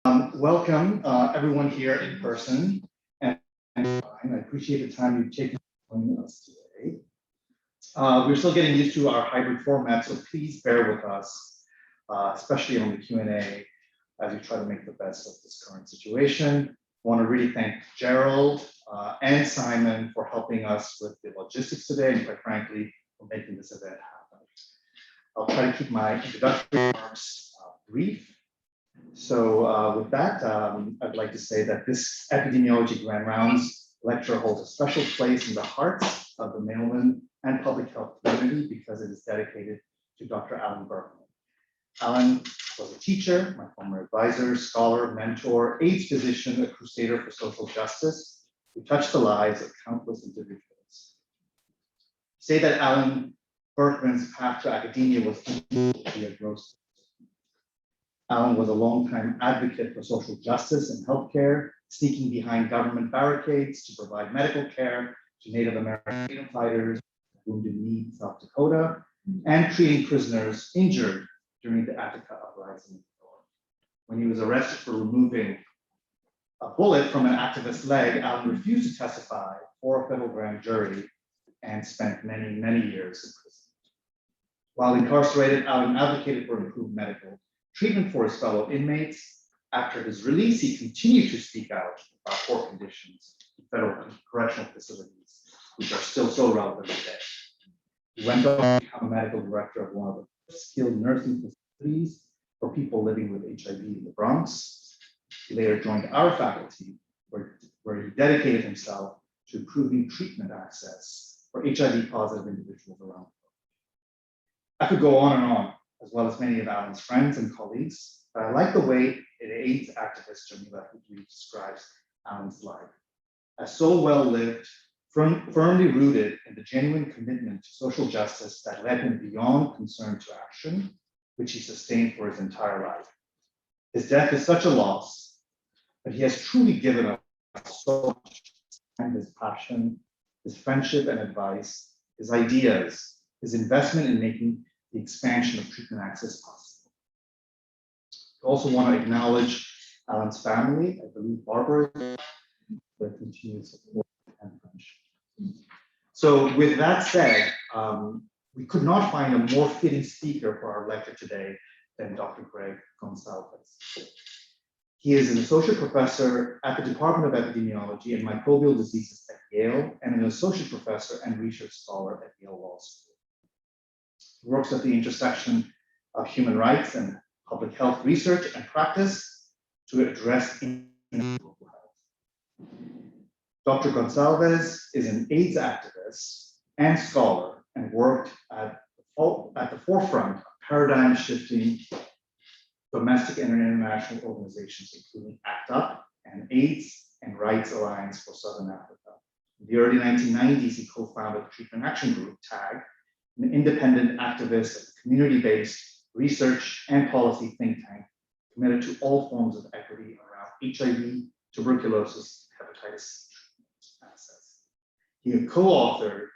Welcome everyone here in person, and I appreciate the time you've taken to join us today. We're still getting used to our hybrid format, so please bear with us, especially on the Q&A, as we try to make the best of this current situation. I want to really thank Gerald and Simon for helping us with the logistics today, and quite frankly, for making this event happen. I'll try to keep my introductory remarks brief. So with that, I'd like to say that this Epidemiology Grand Rounds lecture holds a special place in the hearts of the Mailman and public health community because it is dedicated to Dr. Alan Berkman. Alan was a teacher, my former advisor, scholar, mentor, AIDS physician, a crusader for social justice, who touched the lives of countless individuals. Say that Alan Berkman's path to academia was be a gross. Alan was a longtime advocate for social justice and healthcare, sneaking behind government barricades to provide medical care to Native American freedom fighters, Wounded Knee, South Dakota, and treating prisoners injured during the Attica uprising. When he was arrested for removing a bullet from an activist's leg, Alan refused to testify for a federal grand jury and spent many, many years in prison. While incarcerated, Alan advocated for improved medical treatment for his fellow inmates. After his release, he continued to speak out about poor conditions in federal correctional facilities, which are still so relevant today. He went on to become a medical director of one of the first skilled nursing facilities for people living with HIV in the Bronx. He later joined our faculty, where he dedicated himself to improving treatment access for HIV-positive individuals around the world. I could go on, as well as many of Alan's friends and colleagues. But I like the way an AIDS activist, Jamila Hughley, describes Alan's life as so well lived, firmly rooted in the genuine commitment to social justice that led him beyond concern to action, which he sustained for his entire life. His death is such a loss, but he has truly given us so much, and his passion, his friendship and advice, his ideas, his investment in making the expansion of treatment access possible. I also want to acknowledge Alan's family. I believe Barbara, their continued support and friendship. So with that said, we could not find a more fitting speaker for our lecture today than Dr. Gregg Gonsalves. He is an associate professor at the Department of Epidemiology and Microbial Diseases at Yale and an associate professor and research scholar at Yale Law School. He works at the intersection of human rights and public health research and practice to address global health. Dr. Gonsalves is an AIDS activist and scholar and worked at the forefront of paradigm-shifting domestic and international organizations, including ACT UP and AIDS and Rights Alliance for Southern Africa. In the early 1990s, he co-founded the Treatment Action Group, TAG, an independent activist, community-based research and policy think tank committed to all forms of equity around HIV, tuberculosis, hepatitis C treatment access. He co-authored,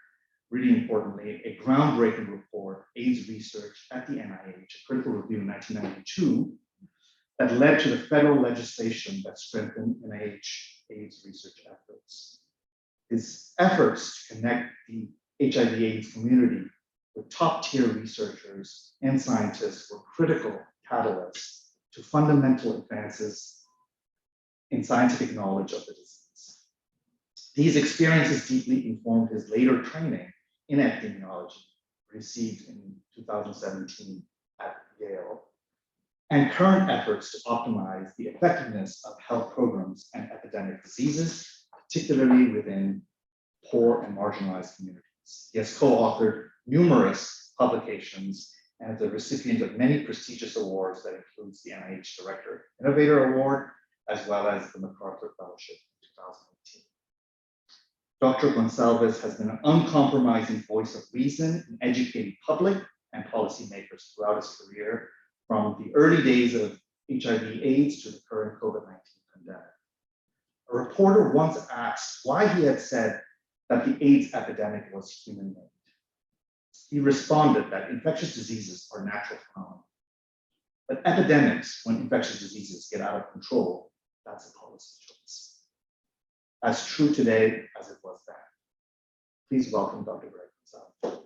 really importantly, a groundbreaking report, AIDS Research at the NIH, a critical review in 1992, that led to the federal legislation that strengthened NIH AIDS research efforts. His efforts to connect the HIV/AIDS community with top-tier researchers and scientists were critical catalysts to fundamental advances in scientific knowledge of the disease. These experiences deeply informed his later training in epidemiology, received in 2017 at Yale, and current efforts to optimize the effectiveness of health programs and epidemic diseases, particularly within poor and marginalized communities. He has co-authored numerous publications and is a recipient of many prestigious awards that includes the NIH Director Innovator Award, as well as the MacArthur Fellowship in 2018. Dr. Gonsalves has been an uncompromising voice of reason in educating public and policymakers throughout his career, from the early days of HIV/AIDS to the current COVID-19 pandemic. A reporter once asked why he had said that the AIDS epidemic was human-made. He responded that infectious diseases are natural phenomena. But epidemics, when infectious diseases get out of control, that's a policy choice. As true today as it was then. Please welcome Dr. Gregg Gonsalves.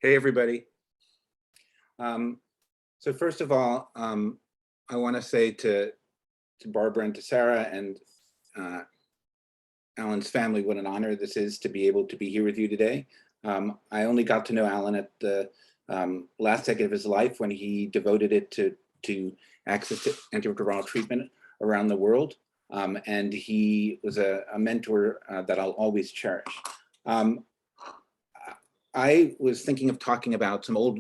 Hey, everybody. So first of all, I want to say to Barbara and to Sarah and Alan's family, what an honor this is to be able to be here with you today. I only got to know Alan at the last decade of his life when he devoted it to access to antiretroviral treatment around the world. And he was a mentor that I'll always cherish. I was thinking of talking about some old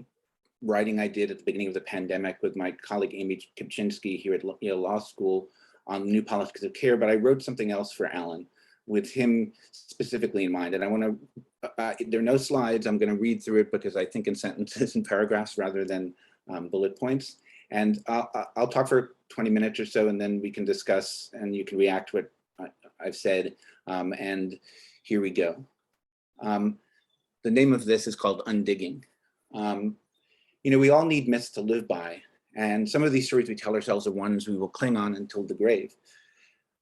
writing I did at the beginning of the pandemic with my colleague Amy Kipczynski here at Yale Law School on new politics of care, but I wrote something else for Alan with him specifically in mind. And I want to, there are no slides, I'm going to read through it because I think in sentences and paragraphs rather than bullet points. And I'll talk for 20 minutes or so, and then we can discuss and you can react to what I've said. And here we go. The name of this is called Undigging. You know, we all need myths to live by, and some of these stories we tell ourselves are ones we will cling on until the grave.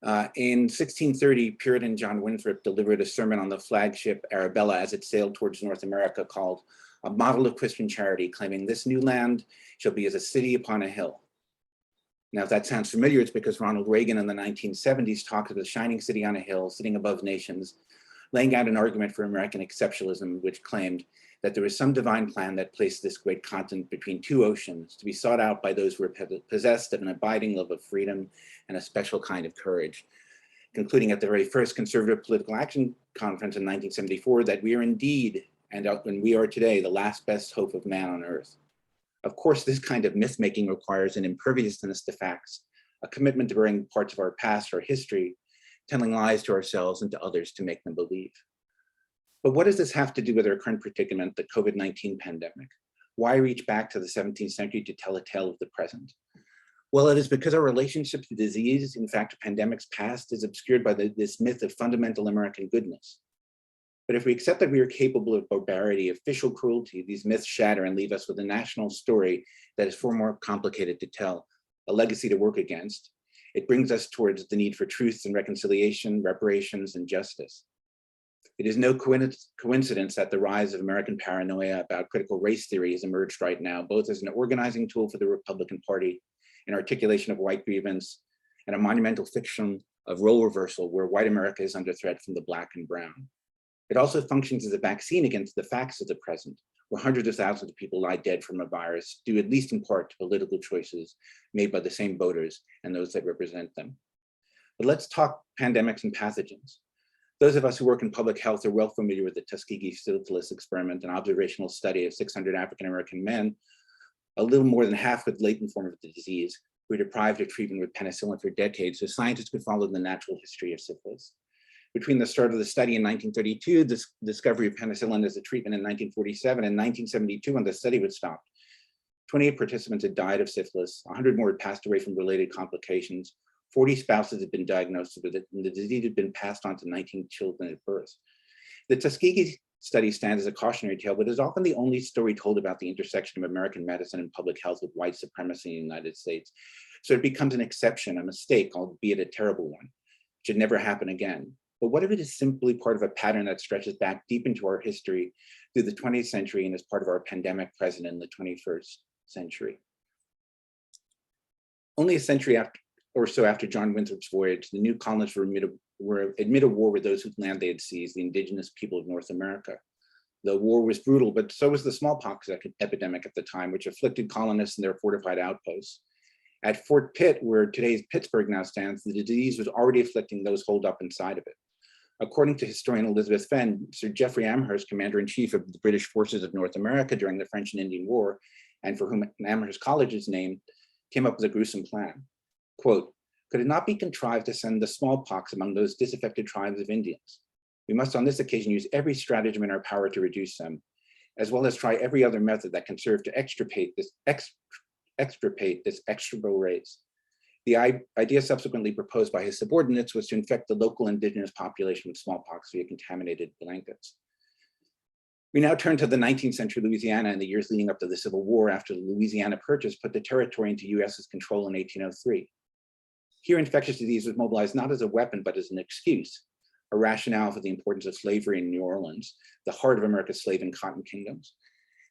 In 1630, Puritan John Winthrop delivered a sermon on the flagship Arabella as it sailed towards North America called A Model of Christian Charity, claiming this new land shall be as a city upon a hill. Now, if that sounds familiar, it's because Ronald Reagan in the 1970s talked of the shining city on a hill, sitting above nations, laying out an argument for American exceptionalism, which claimed that there was some divine plan that placed this great continent between two oceans to be sought out by those who were possessed of an abiding love of freedom and a special kind of courage, concluding at the very first Conservative Political Action Conference in 1974 that we are indeed, and we are today, the last best hope of man on earth. Of course, this kind of myth-making requires an imperviousness to facts, a commitment to burying parts of our past or history, telling lies to ourselves and to others to make them believe. But what does this have to do with our current predicament, the COVID-19 pandemic? Why reach back to the 17th century to tell a tale of the present? Well, it is because our relationship to disease, in fact, pandemics past, is obscured by this myth of fundamental American goodness. But if we accept that we are capable of barbarity, official cruelty, these myths shatter and leave us with a national story that is far more complicated to tell, a legacy to work against. It brings us towards the need for truth and reconciliation, reparations, and justice. It is no coincidence that the rise of American paranoia about critical race theory has emerged right now, both as an organizing tool for the Republican Party, an articulation of white grievance, and a monumental fiction of role reversal where white America is under threat from the Black and brown. It also functions as a vaccine against the facts of the present, where hundreds of thousands of people lie dead from a virus, due at least in part to political choices made by the same voters and those that represent them. But let's talk pandemics and pathogens. Those of us who work in public health are well familiar with the Tuskegee syphilis experiment, an observational study of 600 African-American men, a little more than half with latent form of the disease, who were deprived of treatment with penicillin for decades, so scientists could follow the natural history of syphilis. Between the start of the study in 1932, the discovery of penicillin as a treatment in 1947, and 1972 when the study was stopped, 28 participants had died of syphilis, 100 more had passed away from related complications, 40 spouses had been diagnosed with it, and the disease had been passed on to 19 children at birth. The Tuskegee study stands as a cautionary tale, but is often the only story told about the intersection of American medicine and public health with white supremacy in the United States. So it becomes an exception, a mistake, albeit a terrible one. It should never happen again. But what if it is simply part of a pattern that stretches back deep into our history through the 20th century and is part of our pandemic present in the 21st century? Only a century or so after John Winthrop's voyage, the new colonists were amid a war with those whose land they had seized, the indigenous people of North America. The war was brutal, but so was the smallpox epidemic at the time, which afflicted colonists in their fortified outposts. At Fort Pitt, where today's Pittsburgh now stands, the disease was already afflicting those holed up inside of it. According to historian Elizabeth Fenn, Sir Geoffrey Amherst, commander-in-chief of the British forces of North America during the French and Indian War, and for whom Amherst College is named, came up with a gruesome plan. Quote, could it not be contrived to send the smallpox among those disaffected tribes of Indians? We must on this occasion use every stratagem in our power to reduce them, as well as try every other method that can serve to extirpate this execrable race. The idea subsequently proposed by his subordinates was to infect the local indigenous population with smallpox via contaminated blankets. We now turn to the 19th century Louisiana and the years leading up to the Civil War after the Louisiana Purchase put the territory into US's control in 1803. Here, infectious disease was mobilized not as a weapon, but as an excuse, a rationale for the importance of slavery in New Orleans, the heart of America's slave and cotton kingdoms.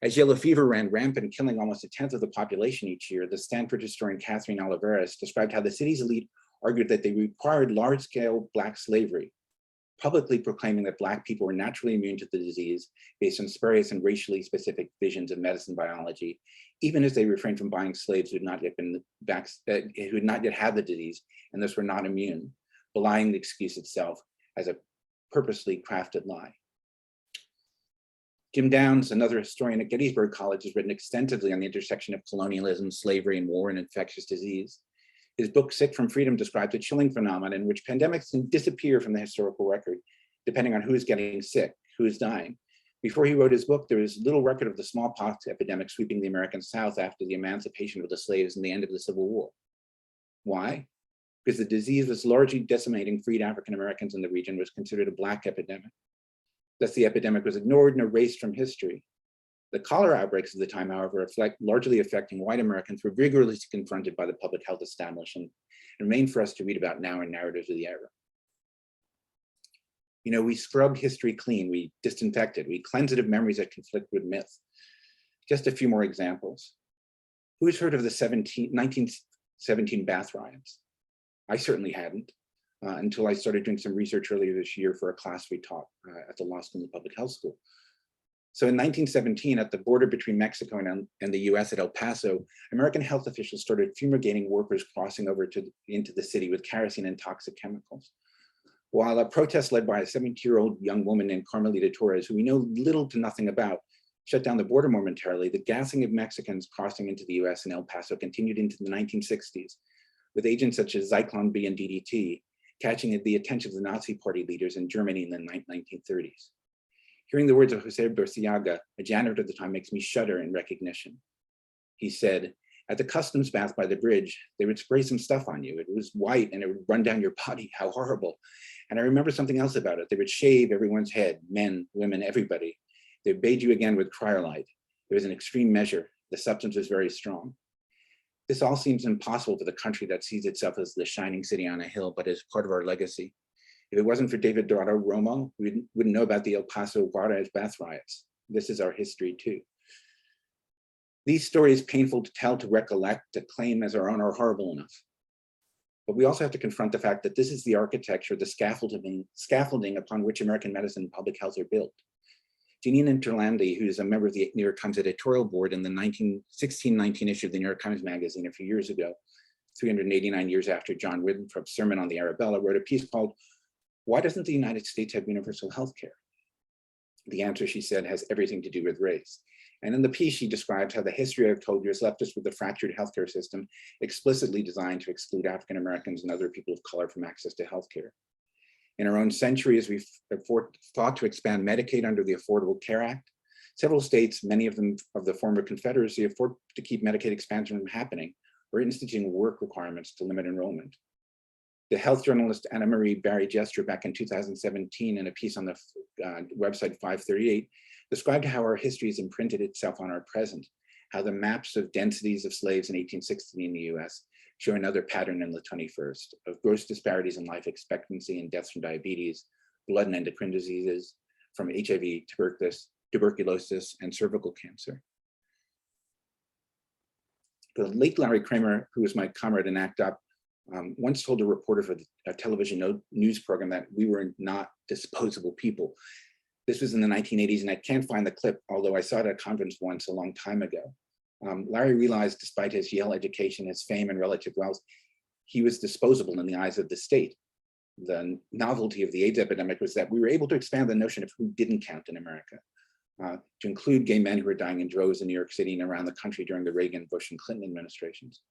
As yellow fever ran rampant, killing almost a tenth of the population each year, the Stanford historian Catherine Oliveras described how the city's elite argued that they required large-scale Black slavery, publicly proclaiming that Black people were naturally immune to the disease based on spurious and racially specific visions of medicine biology, even as they refrained from buying slaves who had not yet had the disease and thus were not immune, belying the excuse itself as a purposely crafted lie. Jim Downs, another historian at Gettysburg College, has written extensively on the intersection of colonialism, slavery, and war and infectious disease. His book, Sick from Freedom, describes a chilling phenomenon in which pandemics can disappear from the historical record, depending on who is getting sick, who is dying. Before he wrote his book, there was little record of the smallpox epidemic sweeping the American South after the emancipation of the slaves and the end of the Civil War. Why? Because the disease was largely decimating freed African Americans in the region, was considered a Black epidemic. Thus, the epidemic was ignored and erased from history. The cholera outbreaks of the time, however, largely affecting white Americans, were rigorously confronted by the public health establishment and remain for us to read about now in narratives of the era. You know, we scrub history clean, we disinfect it, we cleanse it of memories that conflict with myth. Just a few more examples. Who's heard of the 1917 bath riots? I certainly hadn't. Until I started doing some research earlier this year for a class we taught at the Law School and Public Health School. So in 1917, at the border between Mexico and the US at El Paso, American health officials started fumigating workers crossing over into the city with kerosene and toxic chemicals. While a protest led by a 17-year-old young woman named Carmelita Torres, who we know little to nothing about, shut down the border momentarily, the gassing of Mexicans crossing into the US and El Paso continued into the 1960s, with agents such as Zyklon B and DDT catching the attention of the Nazi Party leaders in Germany in the 1930s. Hearing the words of Jose Berciaga, a janitor at the time, makes me shudder in recognition. He said, at the customs bath by the bridge, they would spray some stuff on you. It was white and it would run down your body. How horrible. And I remember something else about it. They would shave everyone's head, men, women, everybody. They would bathe you again with cryolite. There was an extreme measure. The substance was very strong. This all seems impossible for the country that sees itself as the shining city on a hill, but as part of our legacy. If it wasn't for David Dorado Romo, we wouldn't know about the El Paso Juarez bath riots. This is our history too. These stories, painful to tell, to recollect, to claim as our own, are horrible enough. But we also have to confront the fact that this is the architecture, the scaffolding upon which American medicine and public health are built. Janine Interlandi, who's a member of the New York Times editorial board in the 1619 issue of the New York Times Magazine a few years ago, 389 years after John Winthrop's sermon on the Arabella, wrote a piece called, "Why doesn't the United States have universal health care?" The answer, she said, has everything to do with race. And in the piece, she describes how the history I've told you has left us with a fractured healthcare system explicitly designed to exclude African Americans and other people of color from access to healthcare. In our own century, as we've fought to expand Medicaid under the Affordable Care Act, several states, many of them of the former Confederacy, have fought to keep Medicaid expansion from happening or instituting work requirements to limit enrollment. The health journalist Anna Marie Barry Jester, back in 2017, in a piece on the website 538, described how our history has imprinted itself on our present, how the maps of densities of slaves in 1860 in the US show another pattern in the 21st, of gross disparities in life expectancy and deaths from diabetes, blood and endocrine diseases, from HIV, tuberculosis, and cervical cancer. The late Larry Kramer, who was my comrade in ACT UP, once told a reporter for a television news program that we were not disposable people. This was in the 1980s, and I can't find the clip, although I saw it at a conference once a long time ago. Larry realized, despite his Yale education, his fame and relative wealth, he was disposable in the eyes of the state. The novelty of the AIDS epidemic was that we were able to expand the notion of who didn't count in America, to include gay men who were dying in droves in New York City and around the country during the Reagan, Bush, and Clinton administrations.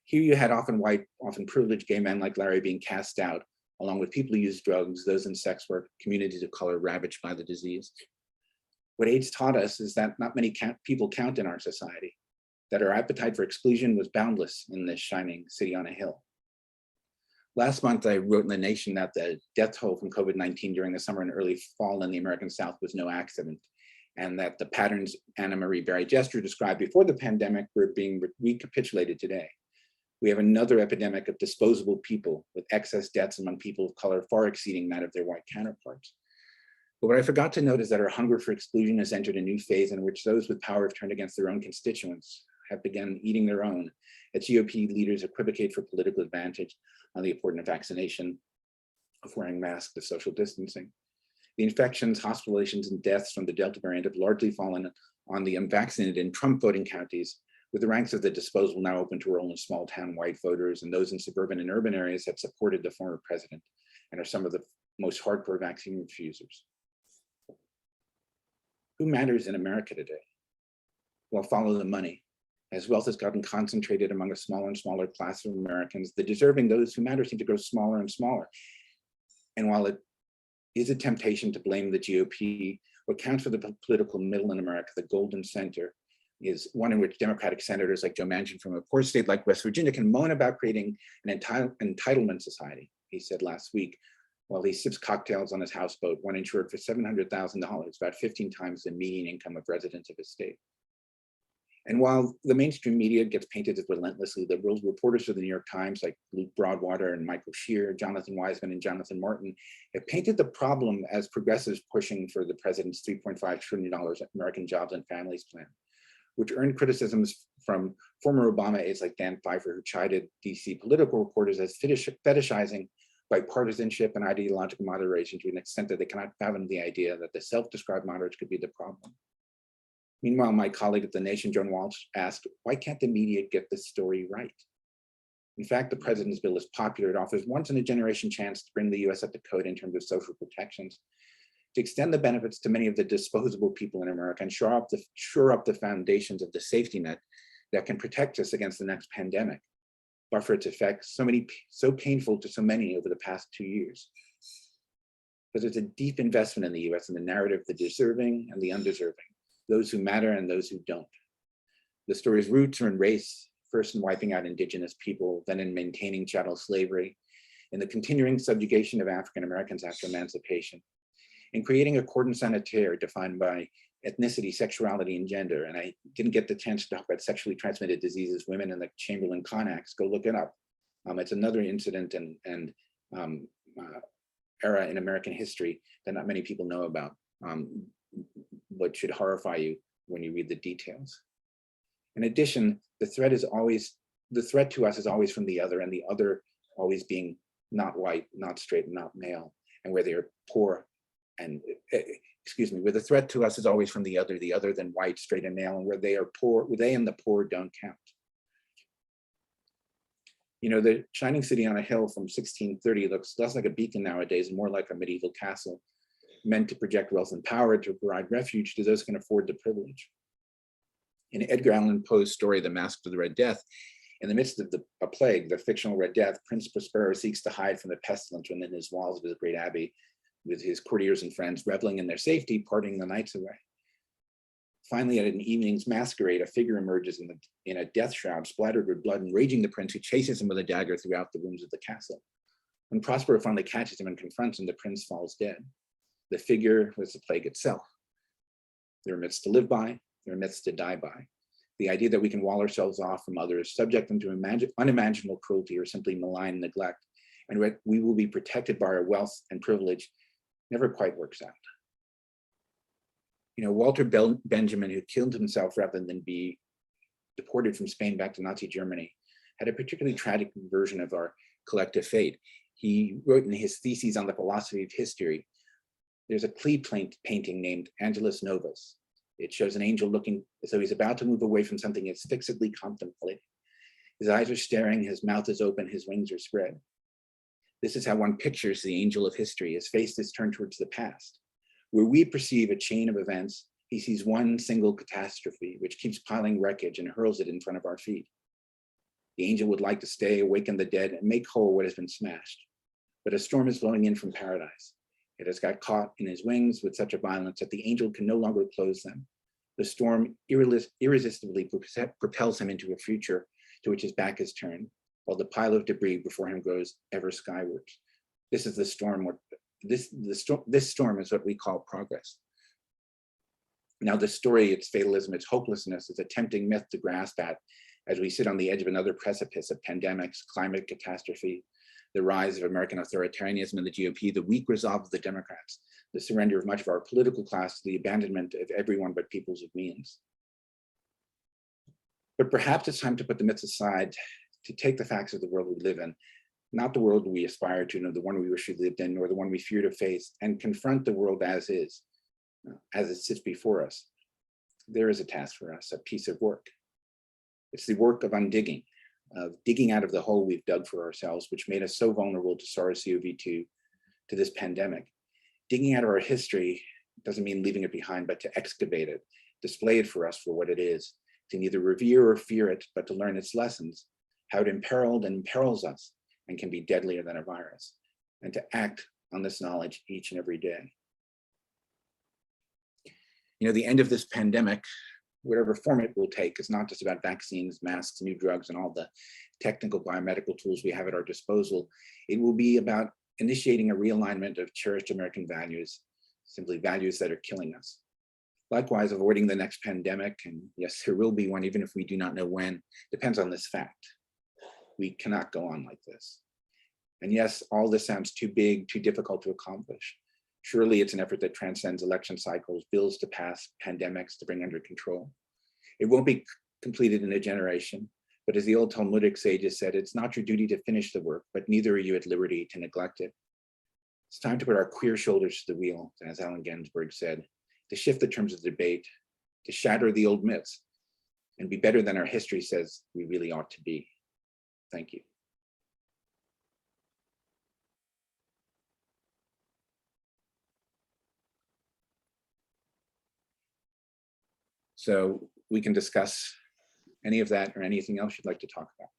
Here you had often white, often privileged gay men like Larry being cast out, along with people who use drugs, those in sex work, communities of color ravaged by the disease. What AIDS taught us is that not many people count in our society, that our appetite for exclusion was boundless in this shining city on a hill. Last month, I wrote in The Nation that the death toll from COVID-19 during the summer and early fall in the American South was no accident, and that the patterns Anna Marie Barry-Jester described before the pandemic were being recapitulated today. We have another epidemic of disposable people with excess deaths among people of color far exceeding that of their white counterparts. But what I forgot to note is that our hunger for exclusion has entered a new phase in which those with power have turned against their own constituents, have begun eating their own, as GOP leaders equivocate for political advantage on the importance of vaccination, of wearing masks, of social distancing. The infections, hospitalizations, and deaths from the Delta variant have largely fallen on the unvaccinated in Trump voting counties, with the ranks of the disposable now open to roll in small town white voters, and those in suburban and urban areas have supported the former president and are some of the most hardcore vaccine refusers. Who matters in America today? Well, follow the money. As wealth has gotten concentrated among a smaller and smaller class of Americans, the deserving, those who matter, seem to grow smaller and smaller. And while it is a temptation to blame the GOP, what counts for the political middle in America, the golden center, is one in which Democratic senators like Joe Manchin from a poor state like West Virginia can moan about creating an entitlement society, he said last week, while he sips cocktails on his houseboat, one insured for $700,000, about 15 times the median income of residents of his state. And while the mainstream media gets painted as relentlessly liberal, reporters for the New York Times like Luke Broadwater and Michael Shear, Jonathan Wiseman and Jonathan Martin have painted the problem as progressives pushing for the president's $3.5 trillion American Jobs and Families Plan, which earned criticisms from former Obama aides like Dan Pfeiffer, who chided DC political reporters as fetishizing bipartisanship and ideological moderation to an extent that they cannot fathom the idea that the self-described moderates could be the problem. Meanwhile, my colleague at The Nation, Joan Walsh, asked, why can't the media get this story right? In fact, the president's bill is popular. It offers once in a generation chance to bring the US up to code in terms of social protections, to extend the benefits to many of the disposable people in America and shore up the foundations of the safety net that can protect us against the next pandemic, but for its effects, so painful to so many over the past 2 years. But there's a deep investment in the US in the narrative of the deserving and the undeserving, those who matter and those who don't. The story's roots are in race, first in wiping out indigenous people, then in maintaining chattel slavery, in the continuing subjugation of African Americans after emancipation, in creating a cordon sanitaire defined by ethnicity, sexuality, and gender. And I didn't get the chance to talk about sexually transmitted diseases, women in the Chamberlain-Connex, go look it up. It's another incident and era in American history that not many people know about, but should horrify you when you read the details. In addition, the threat to us is always from the other, and the other always being not white, not straight, not male, and where they are poor and, where the threat to us is always from the other than white, straight, and male, and where they are poor, where they and the poor don't count. You know, the shining city on a hill from 1630 looks less like a beacon nowadays, more like a medieval castle, meant to project wealth and power, to provide refuge to those who can afford the privilege. In Edgar Allan Poe's story, The Masque of the Red Death, in the midst of a plague, the fictional Red Death, Prince Prospero seeks to hide from the pestilence within his walls of his great abbey, with his courtiers and friends reveling in their safety, parting the nights away. Finally, at an evening's masquerade, a figure emerges in a death shroud, splattered with blood, and raging the prince, who chases him with a dagger throughout the rooms of the castle. When Prospero finally catches him and confronts him, the prince falls dead. The figure was the plague itself. There are myths to live by, there are myths to die by. The idea that we can wall ourselves off from others, subject them to unimaginable cruelty, or simply malign neglect, and we will be protected by our wealth and privilege, never quite works out. You know, Walter Benjamin, who killed himself rather than be deported from Spain back to Nazi Germany, had a particularly tragic version of our collective fate. He wrote in his theses on the philosophy of history, there's a Klieg painting named Angelus Novus. It shows an angel looking as though he's about to move away from something he's fixedly contemplating. His eyes are staring, his mouth is open, his wings are spread. This is how one pictures the angel of history. His face is turned towards the past. Where we perceive a chain of events, he sees one single catastrophe, which keeps piling wreckage and hurls it in front of our feet. The angel would like to stay, awaken the dead, and make whole what has been smashed. But a storm is blowing in from paradise. It has got caught in his wings with such a violence that the angel can no longer close them. The storm irresistibly propels him into a future to which his back is turned, while the pile of debris before him grows ever skywards. This is the storm. This storm is what we call progress. Now, the story, its fatalism, its hopelessness, is a tempting myth to grasp at as we sit on the edge of another precipice of pandemics, climate catastrophe, the rise of American authoritarianism in the GOP, the weak resolve of the Democrats, the surrender of much of our political class to the abandonment of everyone but peoples of means. But perhaps it's time to put the myths aside, to take the facts of the world we live in, not the world we aspire to, nor the one we wish we lived in, nor the one we fear to face, and confront the world as is, as it sits before us. There is a task for us, a piece of work. It's the work of undigging, of digging out of the hole we've dug for ourselves, which made us so vulnerable to SARS-CoV-2, to this pandemic. Digging out of our history doesn't mean leaving it behind, but to excavate it, display it for us for what it is, to neither revere or fear it, but to learn its lessons, how it imperiled and imperils us and can be deadlier than a virus, and to act on this knowledge each and every day. You know, the end of this pandemic, whatever form it will take, is not just about vaccines, masks, new drugs, and all the technical biomedical tools we have at our disposal. It will be about initiating a realignment of cherished American values, simply values that are killing us. Likewise, avoiding the next pandemic, and yes, there will be one, even if we do not know when, depends on this fact. We cannot go on like this. And yes, all this sounds too big, too difficult to accomplish. Surely it's an effort that transcends election cycles, bills to pass, pandemics to bring under control. It won't be completed in a generation, but as the old Talmudic sages said, it's not your duty to finish the work, but neither are you at liberty to neglect it. It's time to put our queer shoulders to the wheel, as Allen Ginsberg said, to shift the terms of the debate, to shatter the old myths, and be better than our history says we really ought to be. Thank you. So we can discuss any of that or anything else you'd like to talk about.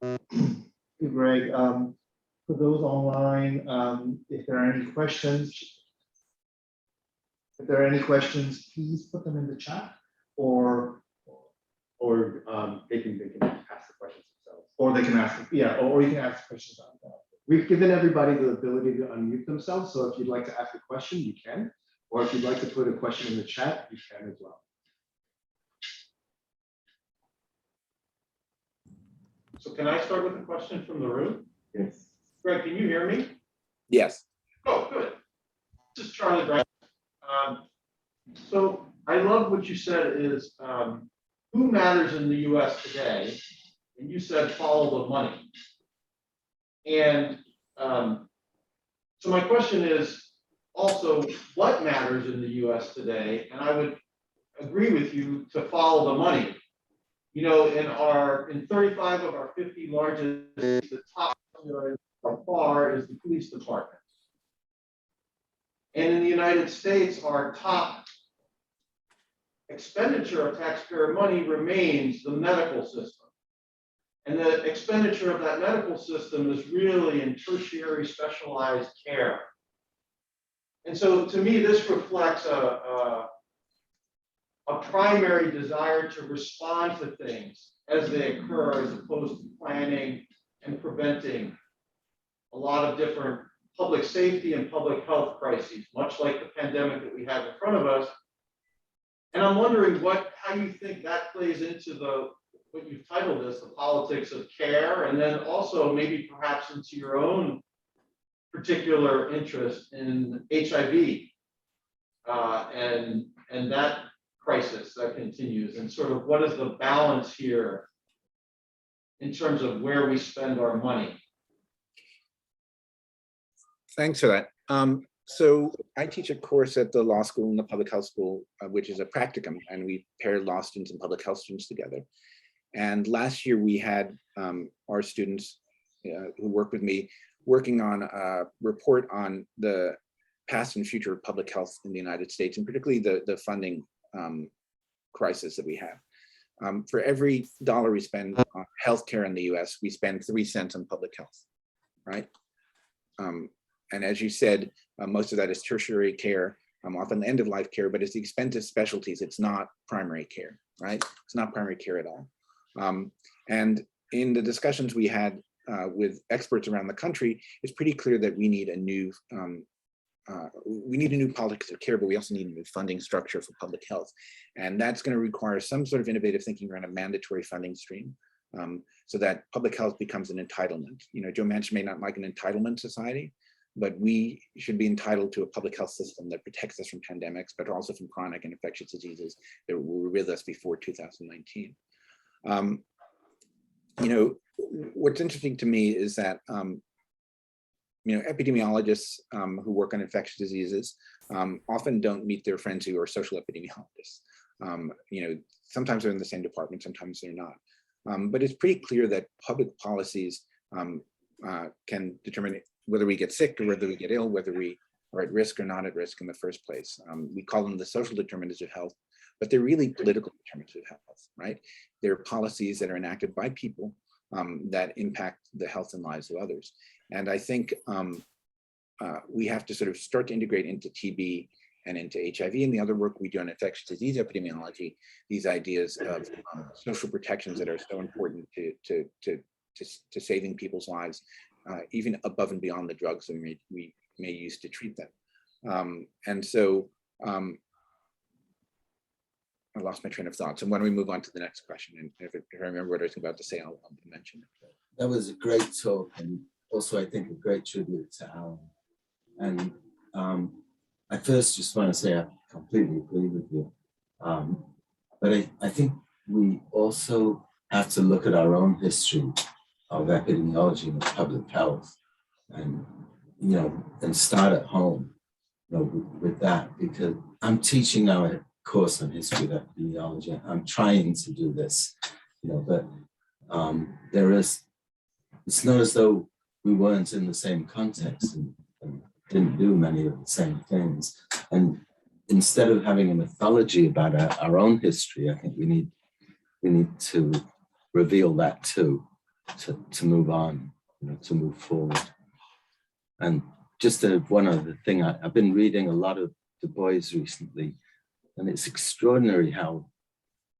Hey, Greg, for those online, if there are any questions, please put them in the chat, or they can ask the questions themselves. or they can ask, yeah, or you can ask questions on that. We've given everybody the ability to unmute themselves, so if you'd like to ask a question, you can, or if you'd like to put a question in the chat, you can as well. So can I start with a question from the room? Yes. Greg, can you hear me? Yes. Oh, good. This is Charlie Brown. So I love what you said is who matters in the US today? And you said follow the money. And so my question is also what matters in the US today? And I would agree with you to follow the money. You know, in 35 of our 50 largest, the top by far is the police department. And in the United States, our top expenditure of taxpayer money remains the medical system. And the expenditure of that medical system is really in tertiary specialized care. And so to me, this reflects a primary desire to respond to things as they occur, as opposed to planning and preventing a lot of different public safety and public health crises, much like the pandemic that we have in front of us. And I'm wondering how you think that plays into what you've titled as the politics of care, and then also maybe perhaps into your own particular interest in HIV and that crisis that continues, and sort of what is the balance here in terms of where we spend our money? Thanks for that. So I teach a course at the law school and the public health school, which is a practicum, and we pair law students and public health students together. And last year we had our students who work with me, working on a report on the past and future of public health in the United States, and particularly the funding crisis that we have. For every dollar we spend on healthcare in the US, we spend 3 cents on public health, right? And as you said, most of that is tertiary care, often end of life care, but it's the expense of specialties. It's not primary care, right? It's not primary care at all. And in the discussions we had with experts around the country, it's pretty clear that we need a new politics of care, but we also need a new funding structure for public health. And that's going to require some sort of innovative thinking around a mandatory funding stream, so that public health becomes an entitlement. You know, Joe Manchin may not like an entitlement society, but we should be entitled to a public health system that protects us from pandemics, but also from chronic and infectious diseases that were with us before 2019. You know, what's interesting to me is that you know, epidemiologists who work on infectious diseases often don't meet their friends who are social epidemiologists. You know, sometimes they're in the same department, sometimes they're not. But it's pretty clear that public policies can determine whether we get sick or whether we get ill, whether we are at risk or not at risk in the first place. We call them the social determinants of health, but they're really political determinants of health, right? They're policies that are enacted by people that impact the health and lives of others. And I think we have to sort of start to integrate into TB and into HIV and the other work we do on infectious disease epidemiology, these ideas of social protections that are so important to saving people's lives, even above and beyond the drugs that we may use to treat them. And so I lost my train of thought. So why don't we move on to the next question? And if I remember what I was about to say, I'll mention it. That was a great talk, and also I think a great tribute to Alan. And I first just want to say I completely agree with you. But I think we also have to look at our own history of epidemiology and public health, and you know, and start at home, you know, with that, because I'm teaching now a course on history of epidemiology. I'm trying to do this, you know, but it's not as though we weren't in the same context and didn't do many of the same things. And instead of having a mythology about our own history, I think we need to reveal that too, to move on, you know, to move forward. And just one other thing, I've been reading a lot of Du Bois recently, and it's extraordinary how,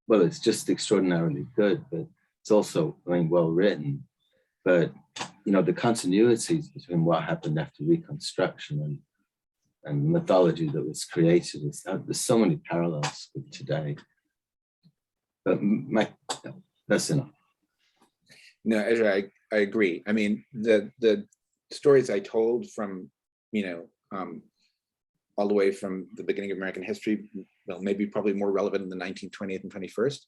well, it's just extraordinarily good, but it's also, I mean, well written. But, you know, the continuities between what happened after Reconstruction and the mythology that was created, there's so many parallels with today. But that's enough. No, Ezra, I agree. I mean, the stories I told from, you know, all the way from the beginning of American history, well, maybe probably more relevant in the 19th, 20th, and 21st,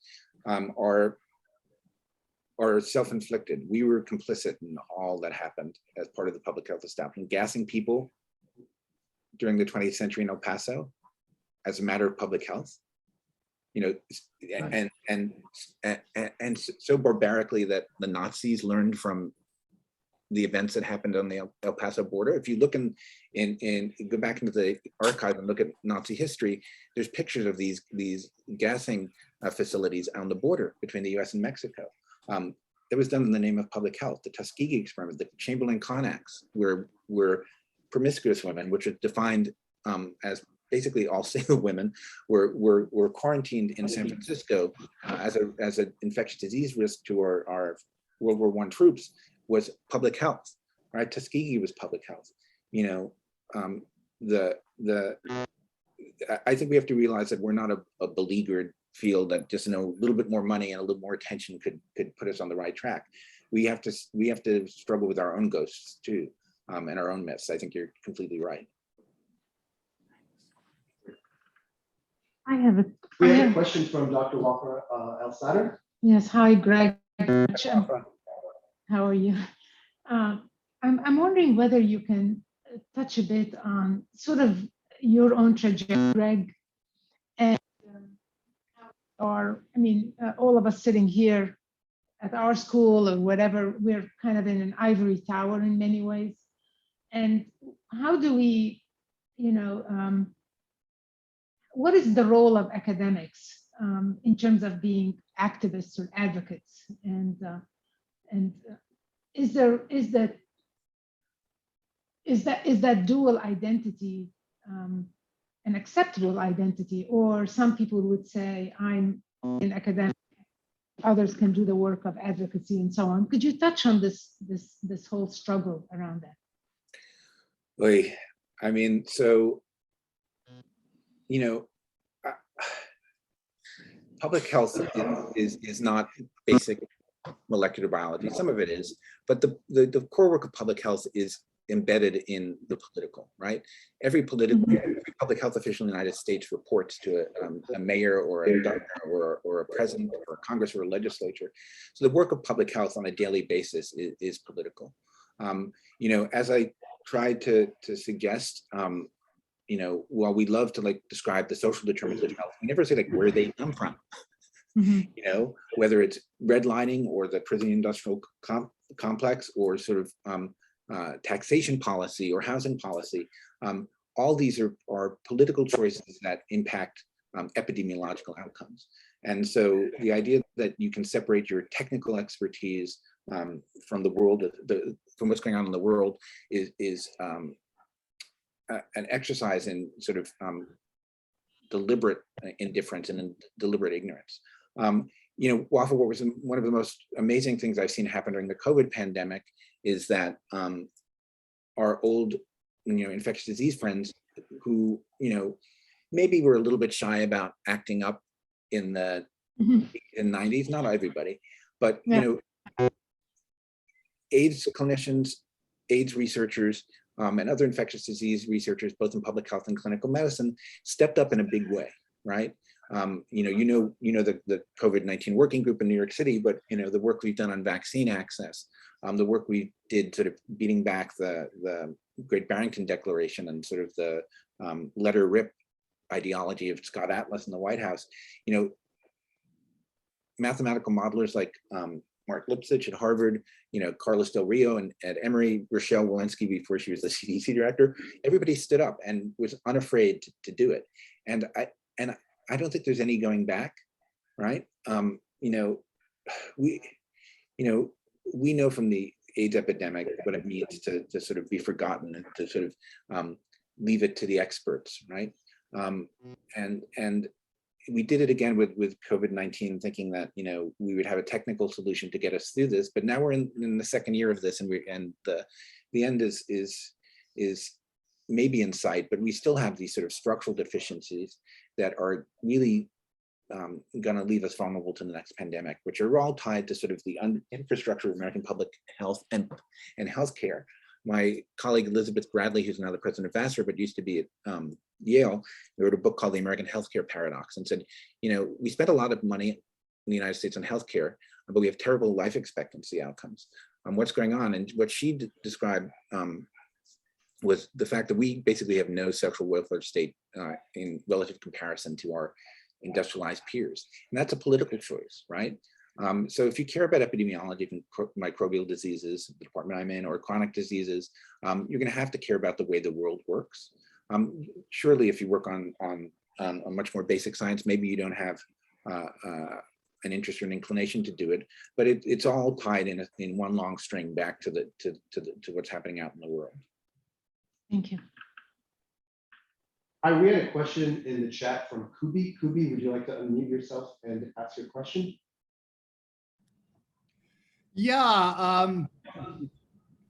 are self-inflicted. We were complicit in all that happened as part of the public health establishment, gassing people during the 20th century in El Paso as a matter of public health, you know, and so barbarically that the Nazis learned from the events that happened on the El Paso border. If you look go back into the archive and look at Nazi history, there's pictures of these gassing facilities on the border between the US and Mexico. That was done in the name of public health. The Tuskegee experiment, the Chamberlain Conacks were promiscuous women, which are defined as basically all single women, were quarantined in San Francisco as an infectious disease risk to our World War I troops, was public health, right? Tuskegee was public health. You know, I think we have to realize that we're not a beleaguered field that just, you know, a little bit more money and a little more attention could put us on the right track. We have to struggle with our own ghosts too, and our own myths. I think you're completely right. I have a We have a question from Dr. Walker El-Sadr. Yes, hi, Greg. How are you? I'm wondering whether you can touch a bit on sort of your own trajectory, Greg, and or I mean, all of us sitting here at our school or whatever, we're kind of in an ivory tower in many ways. And how do we, what is the role of academics in terms of being activists or advocates? And is that dual identity an acceptable identity? Or some people would say, I'm in academic, others can do the work of advocacy and so on. Could you touch on this whole struggle around that? Boy, I mean, so, public health is not basic molecular biology. Some of it is, but the core work of public health is embedded in the political, right? Every public health official in the United States reports to a mayor or a governor or a president or a Congress or a legislature. So the work of public health on a daily basis is political. As I tried to suggest, while we love to describe the social determinants of health, we never say where they come from. Whether it's redlining or the prison industrial complex or sort of taxation policy or housing policy, all these are political choices that impact epidemiological outcomes. And so the idea that you can separate your technical expertise from the world, from what's going on in the world is an exercise in sort of deliberate indifference and deliberate ignorance. Wafa, what was one of the most amazing things I've seen happen during the COVID pandemic is that our old, infectious disease friends who, maybe were a little bit shy about acting up in the 90s, not everybody, but, AIDS clinicians, AIDS researchers, and other infectious disease researchers, both in public health and clinical medicine, stepped up in a big way, right? The COVID-19 working group in New York City, but the work we've done on vaccine access, the work we did sort of beating back the Great Barrington Declaration and sort of the letter rip ideology of Scott Atlas in the White House. Mathematical modelers like Mark Lipsitch at Harvard, Carlos Del Rio and at Emory, Rochelle Walensky before she was the CDC director, everybody stood up and was unafraid to do it. And I don't think there's any going back, right? We know from the AIDS epidemic what it means to sort of be forgotten and to sort of leave it to the experts, right? And we did it again with COVID-19, thinking that we would have a technical solution to get us through this. But now we're in the second year of this, and the end is maybe in sight. But we still have these sort of structural deficiencies that are really going to leave us vulnerable to the next pandemic, which are all tied to sort of the infrastructure of American public health and healthcare. My colleague Elizabeth Bradley, who's now the president of Vassar, but used to be at Yale, wrote a book called The American Healthcare Paradox and said, we spend a lot of money in the United States on healthcare, but we have terrible life expectancy outcomes. What's going on? And what she described was the fact that we basically have no sexual welfare state in relative comparison to our industrialized peers. And that's a political choice, right? So if you care about epidemiology from microbial diseases, the department I'm in, or chronic diseases, you're going to have to care about the way the world works. Surely, if you work on a much more basic science, maybe you don't have an interest or an inclination to do it, but it's all tied in one long string back to what's happening out in the world. Thank you. Hi, we had a question in the chat from Kubi. Kubi, would you like to unmute yourself and ask your question? Yeah,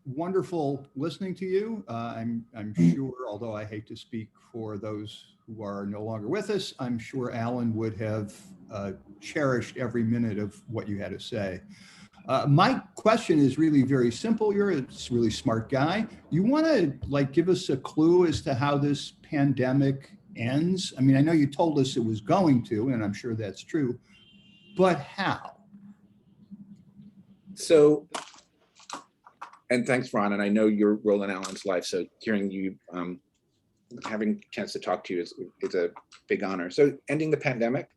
wonderful listening to you. I'm sure, although I hate to speak for those who are no longer with us, I'm sure Alan would have cherished every minute of what you had to say. My question is really very simple. You're a really smart guy. You want to give us a clue as to how this pandemic ends? I mean, I know you told us it was going to, and I'm sure that's true, but how? So, and thanks, Ron, and I know your role in Alan's life, so hearing you, having a chance to talk to you is a big honor. So ending the pandemic,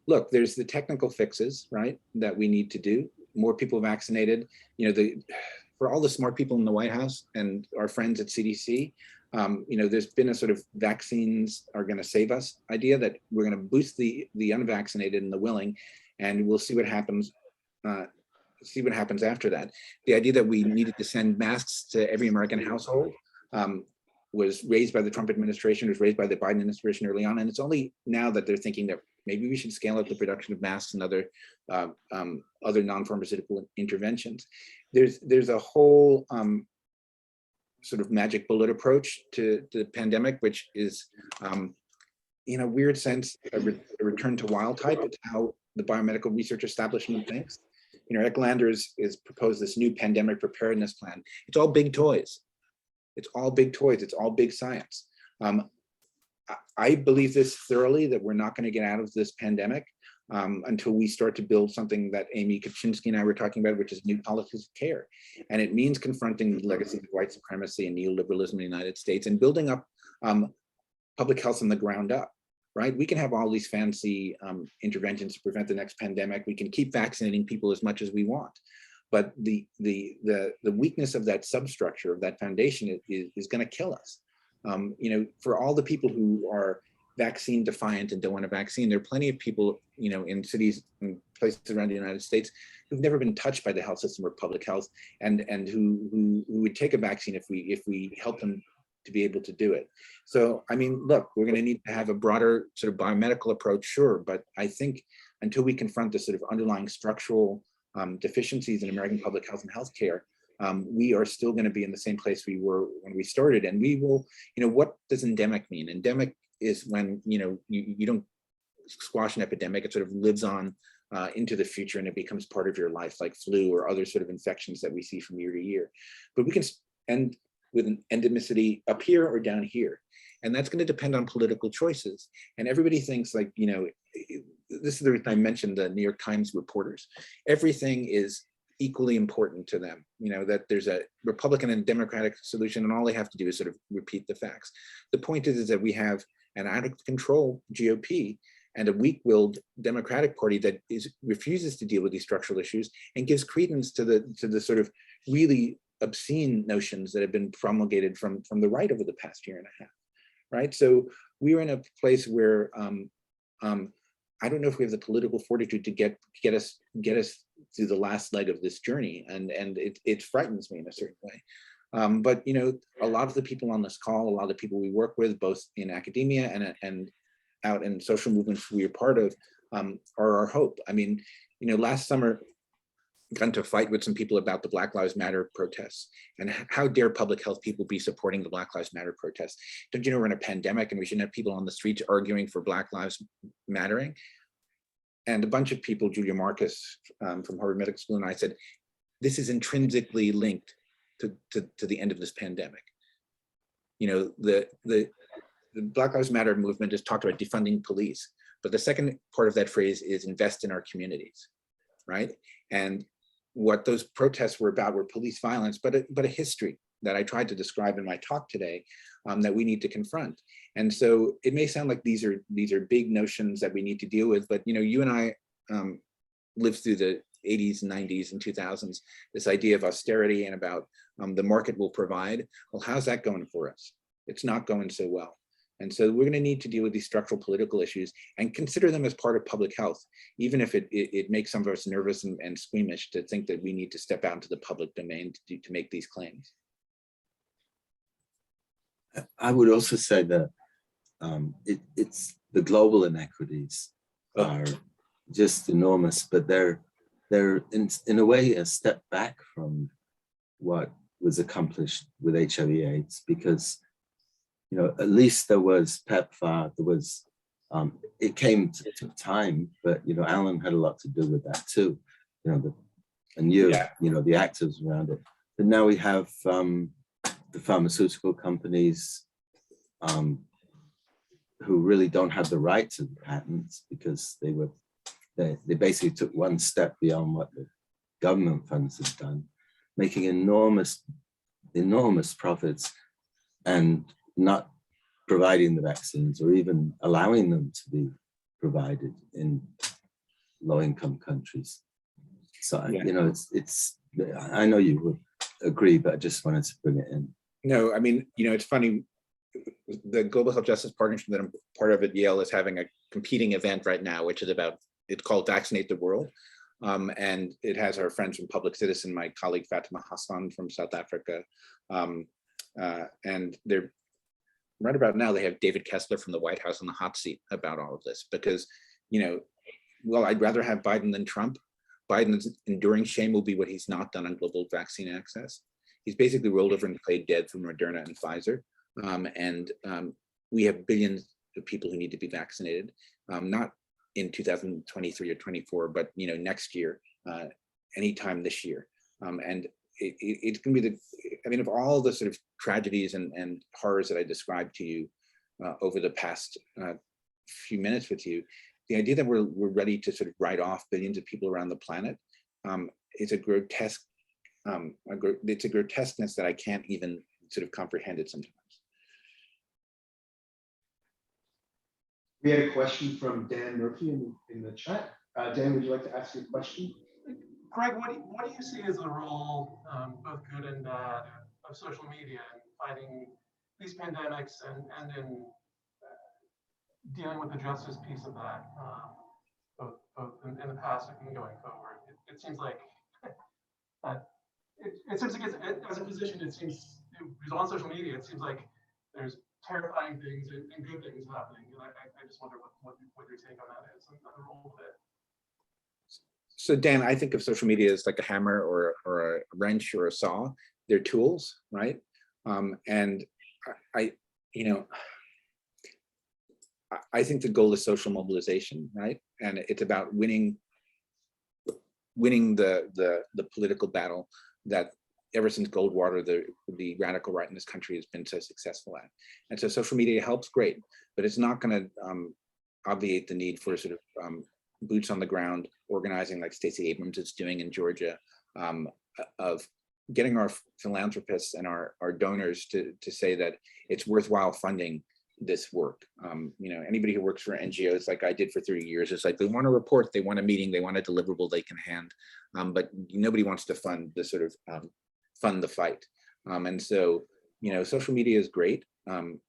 look, there's the technical fixes, right, that we need to do. More people vaccinated. You know, for all the smart people in the White House and our friends at CDC, you know, there's been a sort of vaccines are going to save us idea that we're going to boost the unvaccinated and the willing, and we'll see what happens. See what happens after that. The idea that we needed to send masks to every American household was raised by the Trump administration, was raised by the Biden administration early on, and it's only now that they're thinking that maybe we should scale up the production of masks and other non-pharmaceutical interventions. There's a whole sort of magic bullet approach to the pandemic, which is, in a weird sense, a return to wild type. It's how the biomedical research establishment thinks. You know, Ecklander has proposed this new pandemic preparedness plan. It's all big toys. It's all big toys. It's all big science. I believe this thoroughly, that we're not going to get out of this pandemic until we start to build something that Amy Kopczynski and I were talking about, which is new politics of care. And it means confronting the legacy of white supremacy and neoliberalism in the United States and building up public health from the ground up, right? We can have all these fancy interventions to prevent the next pandemic. We can keep vaccinating people as much as we want. But the weakness of that substructure, of that foundation is going to kill us. You know, for all the people who are vaccine defiant and don't want a vaccine, there are plenty of people, you know, in cities and places around the United States who've never been touched by the health system or public health, and who would take a vaccine if we help them to be able to do it. So, I mean, look, we're going to need to have a broader sort of biomedical approach, sure, but I think until we confront the sort of underlying structural deficiencies in American public health and healthcare, we are still going to be in the same place we were when we started. And we will, you know, what does endemic mean? Endemic is when, you know, you don't squash an epidemic, it sort of lives on into the future and it becomes part of your life, like flu or other sort of infections that we see from year to year. But we can end with an endemicity up here or down here. And that's going to depend on political choices. And everybody thinks, like, you know, this is the reason I mentioned the New York Times reporters. Everything is equally important to them, you know, that there's a Republican and Democratic solution, and all they have to do is sort of repeat the facts. The point is that we have an out of control GOP and a weak-willed Democratic Party that refuses to deal with these structural issues and gives credence to the sort of really obscene notions that have been promulgated from the right over the past year and a half, right? So we're in a place where I don't know if we have the political fortitude to get us through the last leg of this journey, and it frightens me in a certain way. But you know, a lot of the people on this call, a lot of the people we work with, both in academia and out in social movements we are part of, are our hope. I mean, you know, last summer I got into a fight with some people about the Black Lives Matter protests, and how dare public health people be supporting the Black Lives Matter protests? Don't you know we're in a pandemic and we shouldn't have people on the streets arguing for Black Lives Mattering? And a bunch of people, Julia Marcus from Harvard Medical School, and I said, this is intrinsically linked to the end of this pandemic. You know, the Black Lives Matter movement has talked about defunding police, but the second part of that phrase is invest in our communities, right? And what those protests were about were police violence, but a history that I tried to describe in my talk today, that we need to confront. And so it may sound like these are big notions that we need to deal with, but you know, you and I lived through the 80s, 90s, and 2000s, this idea of austerity and about the market will provide. Well, how's that going for us? It's not going so well. And so we're going to need to deal with these structural political issues and consider them as part of public health, even if it makes some of us nervous and squeamish to think that we need to step out into the public domain to make these claims. I would also say that it's the global inequities are just enormous, but they're in a way a step back from what was accomplished with HIV/AIDS, because you know, at least there was PEPFAR, there was it took time, but you know, Alan had a lot to do with that too, you know, you know, the actors around it. But now we have the pharmaceutical companies who really don't have the right to the patents, because they basically took one step beyond what the government funds have done, making enormous profits and not providing the vaccines or even allowing them to be provided in low-income countries. So, Yeah. you know, I know you would agree, but I just wanted to bring it in. No, I mean, you know, it's funny. The Global Health Justice Partnership that I'm part of at Yale is having a competing event right now, which is it's called Vaccinate the World. And it has our friends from Public Citizen, my colleague Fatima Hassan from South Africa. And they're right about now, they have David Kessler from the White House on the hot seat about all of this, because, you know, well, I'd rather have Biden than Trump. Biden's enduring shame will be what he's not done on global vaccine access. He's basically rolled over and played dead for Moderna and Pfizer. We have billions of people who need to be vaccinated, not in 2023 or 24, but, you know, next year, anytime this year. And it's going to be I mean, of all the sort of tragedies and horrors that I described to you over the past few minutes with you, the idea that we're ready to sort of write off billions of people around the planet is a grotesque, it's a grotesqueness that I can't even sort of comprehend it sometimes. We had a question from Dan Murphy in the chat. Dan, would you like to ask your question? Greg, what do you see as the role, both good and bad, of social media in fighting these pandemics and in dealing with the justice piece of that, both in the past and going forward? It seems like it seems like as a physician, it seems, because on social media, it seems like there's terrifying things and good things happening. And I just wonder what your take on that is and the role of it. So Dan, I think of social media as like a hammer or a wrench or a saw. They're tools, right? And you know, I think the goal is social mobilization, right? And it's about winning the political battle that ever since Goldwater, the radical right in this country has been so successful at. And so social media helps, great, but it's not going to obviate the need for sort of boots on the ground organizing like Stacey Abrams is doing in Georgia, of getting our philanthropists and our donors to say that it's worthwhile funding this work. You know, anybody who works for NGOs like I did for 30 years, it's like they want a report, they want a meeting, they want a deliverable they can hand, but nobody wants to fund the sort of fund the fight. And so, you know, social media is great. In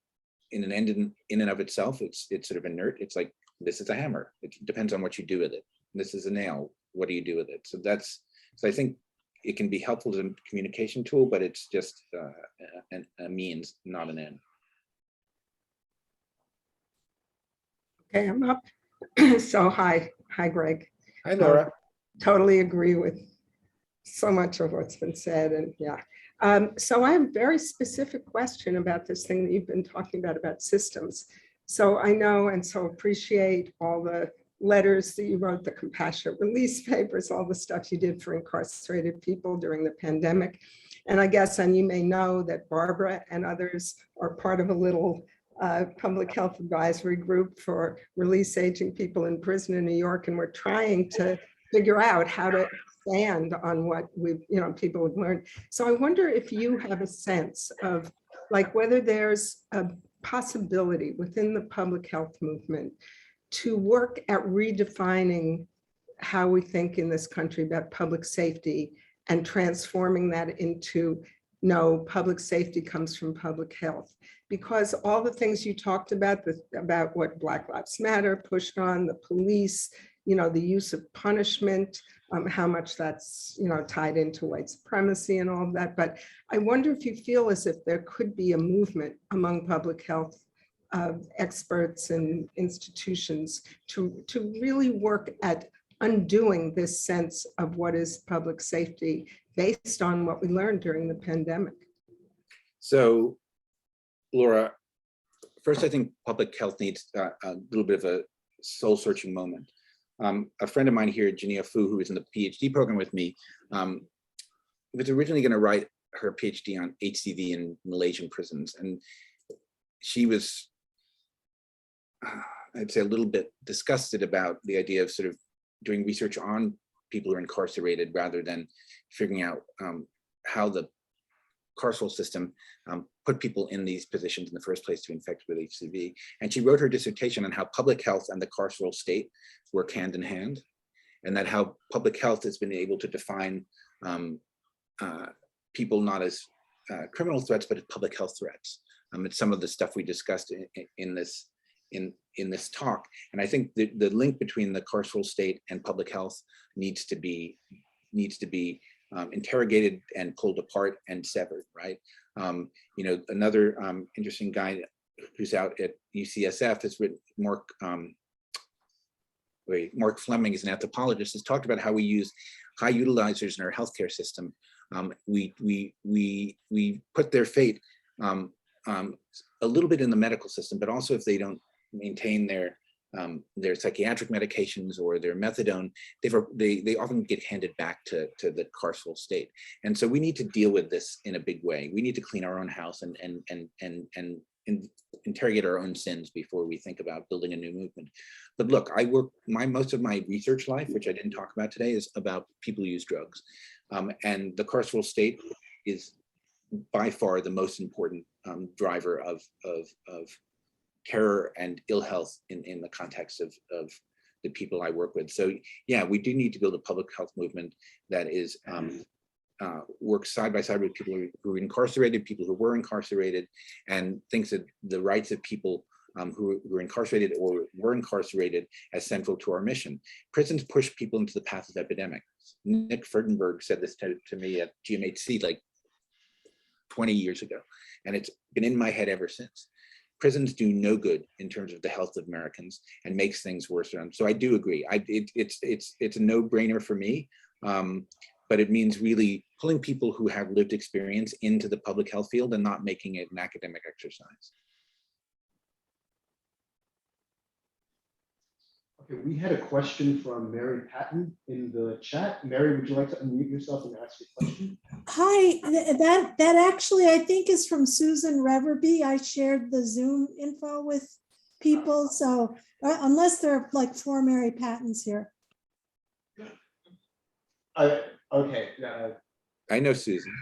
and of itself, it's sort of inert. It's like, this is a hammer. It depends on what you do with it. This is a nail. What do you do with it? So I think it can be helpful as a communication tool, but it's just a means, not an end. Okay, I'm up. So hi, Greg. Hi, Laura. Totally agree with so much of what's been said, and yeah. So I have a very specific question about this thing that you've been talking about systems. So I know and so appreciate all the letters that you wrote, the compassionate release papers, all the stuff you did for incarcerated people during the pandemic. And I guess, and you may know that Barbara and others are part of a little public health advisory group for release-aging people in prison in New York. And we're trying to figure out how to expand on what people have learned. So I wonder if you have a sense of like whether there's a possibility within the public health movement to work at redefining how we think in this country about public safety and transforming that into, no, public safety comes from public health. Because all the things you talked about what Black Lives Matter pushed on, the police, you know, the use of punishment, how much that's, you know, tied into white supremacy and all of that. But I wonder if you feel as if there could be a movement among public health experts and institutions to really work at undoing this sense of what is public safety based on what we learned during the pandemic. So, Laura, first, I think public health needs a little bit of a soul-searching moment. A friend of mine here, Jania Fu, who is in the PhD program with me, was originally going to write her PhD on HCV in Malaysian prisons. And she was, I'd say, a little bit disgusted about the idea of sort of doing research on people who are incarcerated rather than figuring out how the carceral system put people in these positions in the first place to infect with HCV. And she wrote her dissertation on how public health and the carceral state work hand in hand, and that how public health has been able to define people not as criminal threats, but as public health threats. It's some of the stuff we discussed in this talk. And I think the link between the carceral state and public health needs to be interrogated and pulled apart and severed, right? Another interesting guy who's out at UCSF has written, Mark Fleming is an anthropologist, has talked about how we use high utilizers in our healthcare system. We put their fate a little bit in the medical system, but also if they don't maintain their psychiatric medications or their methadone, they often get handed back to the carceral state. And so we need to deal with this in a big way. We need to clean our own house and interrogate our own sins before we think about building a new movement. But look, most of my research life, which I didn't talk about today, is about people who use drugs. And the carceral state is by far the most important driver of terror and ill health in the context of the people I work with. So yeah, we do need to build a public health movement that is works side by side with people who are incarcerated, people who were incarcerated, and thinks that the rights of people who were incarcerated or were incarcerated as central to our mission. Prisons push people into the path of epidemics. Nick Furtenberg said this to me at GMHC like 20 years ago, and it's been in my head ever since. Prisons do no good in terms of the health of Americans and makes things worse for them. So I do agree. It's a no-brainer for me, but it means really pulling people who have lived experience into the public health field and not making it an academic exercise. Okay, we had a question from Mary Patton in the chat. Mary, would you like to unmute yourself and ask your question? Hi, that actually I think is from Susan Reverby. I shared the Zoom info with people, so unless there are like 4 Mary Pattons here. Okay. I know Susan.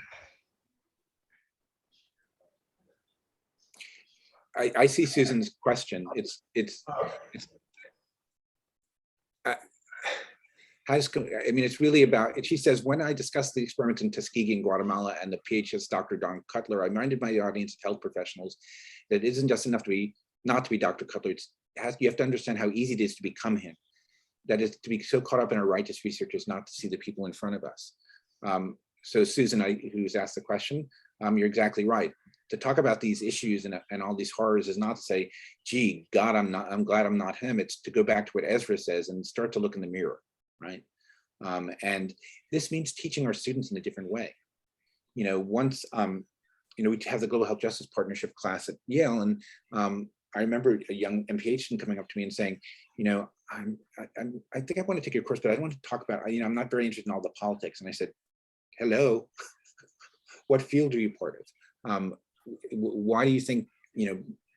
I see Susan's question. It's really about, she says, when I discussed the experiments in Tuskegee in Guatemala and the PHS Dr. Don Cutler, I reminded my audience of health professionals that it isn't just enough not to be Dr. Cutler. You have to understand how easy it is to become him. That is, to be so caught up in our righteous research is not to see the people in front of us. So Susan, who's asked the question, you're exactly right. To talk about these issues and all these horrors is not to say, gee, God, I'm glad I'm not him. It's to go back to what Ezra says and start to look in the mirror, right? And this means teaching our students in a different way. Once, we have the Global Health Justice Partnership class at Yale, and I remember a young MPH student coming up to me and saying, I think I want to take your course, but I want to talk about, I'm not very interested in all the politics. And I said, hello, what field are you part of? Why do you think,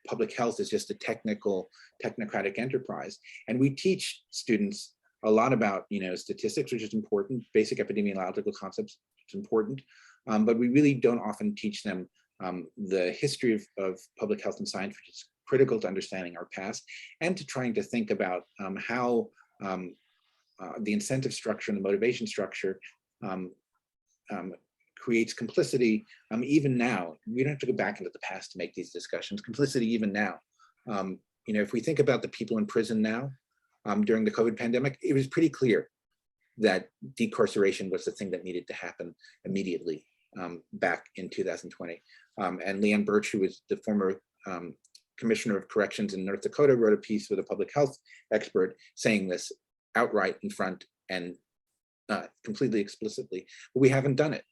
public health is just a technocratic enterprise? And we teach students a lot about, statistics, which is important, basic epidemiological concepts, it's important, but we really don't often teach them the history of public health and science, which is critical to understanding our past and to trying to think about how the incentive structure and the motivation structure creates complicity even now. We don't have to go back into the past to make these discussions. Complicity even now. If we think about the people in prison now during the COVID pandemic, it was pretty clear that decarceration was the thing that needed to happen immediately back in 2020. And Leanne Birch, who was the former Commissioner of Corrections in North Dakota, wrote a piece with a public health expert saying this outright in front and completely explicitly, but we haven't done it.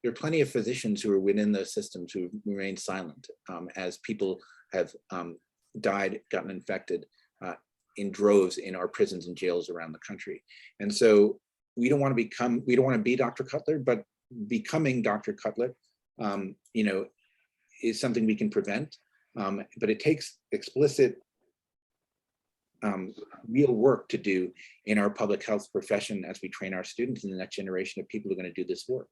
There are plenty of physicians who are within those systems who remain silent as people have died, gotten infected in droves in our prisons and jails around the country. And so we don't want to be Dr. Cutler, but becoming Dr. Cutler, is something we can prevent. But it takes explicit real work to do in our public health profession as we train our students and the next generation of people who are going to do this work.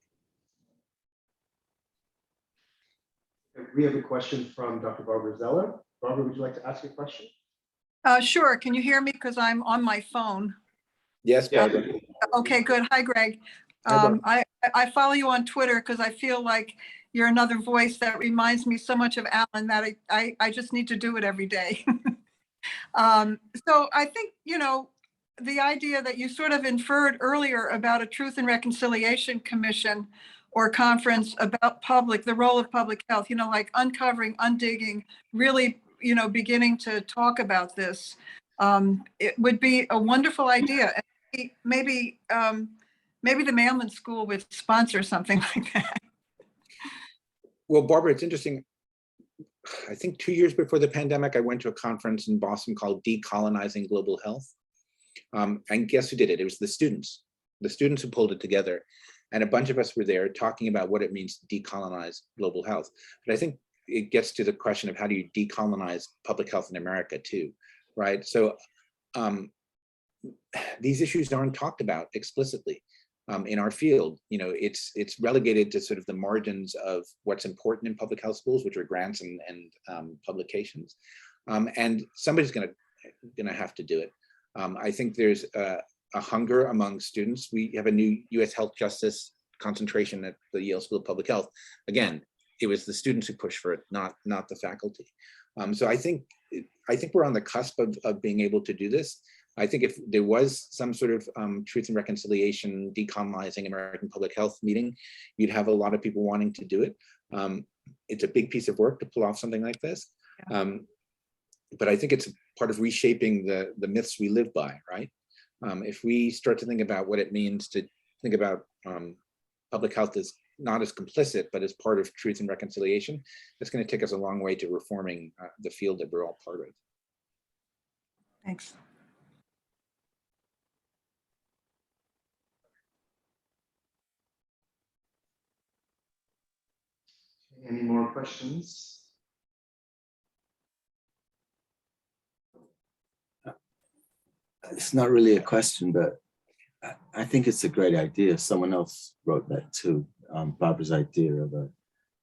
We have a question from Dr. Barbara Zeller. Barbara, would you like to ask a question? Sure. Can you hear me? Because I'm on my phone. Yes, Yeah. Barbara. Okay, good. Hi, Greg. Hi, Barbara. I follow you on Twitter because I feel like you're another voice that reminds me so much of Alan that I just need to do it every day. So I think, the idea that you sort of inferred earlier about a Truth and Reconciliation Commission or conference about the role of public health, like uncovering, undigging, really, beginning to talk about this. It would be a wonderful idea. And maybe the Mailman School would sponsor something like that. Well, Barbara, it's interesting. I think 2 years before the pandemic, I went to a conference in Boston called Decolonizing Global Health. And guess who did it? It was the students who pulled it together. And a bunch of us were there talking about what it means to decolonize global health. But I think it gets to the question of how do you decolonize public health in America too, right? So these issues aren't talked about explicitly in our field. It's relegated to sort of the margins of what's important in public health schools, which are grants and publications. And somebody's gonna have to do it. I think there's a hunger among students. We have a new U.S. Health Justice concentration at the Yale School of Public Health. Again, it was the students who pushed for it, not the faculty. So I think we're on the cusp of being able to do this. I think if there was some sort of Truth and Reconciliation, decolonizing American public health meeting, you'd have a lot of people wanting to do it. It's a big piece of work to pull off something like this. But I think it's part of reshaping the myths we live by, right? If we start to think about what it means to think about public health as not as complicit, but as part of Truth and Reconciliation, it's going to take us a long way to reforming the field that we're all part of. Thanks. Any more questions? It's not really a question, but I think it's a great idea. Someone else wrote that too, Barbara's idea of a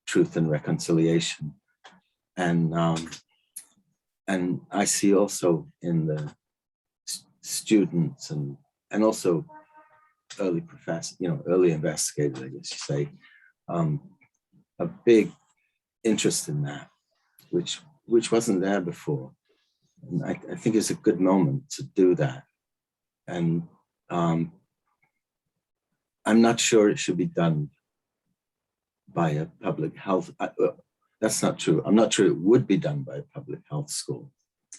Truth and Reconciliation. And I see also in the students and also early professors, early investigators, I guess you say, a big interest in that, which wasn't there before. And I think it's a good moment to do that. And I'm not sure it should be done by a public health. That's not true. I'm not sure it would be done by a public health school.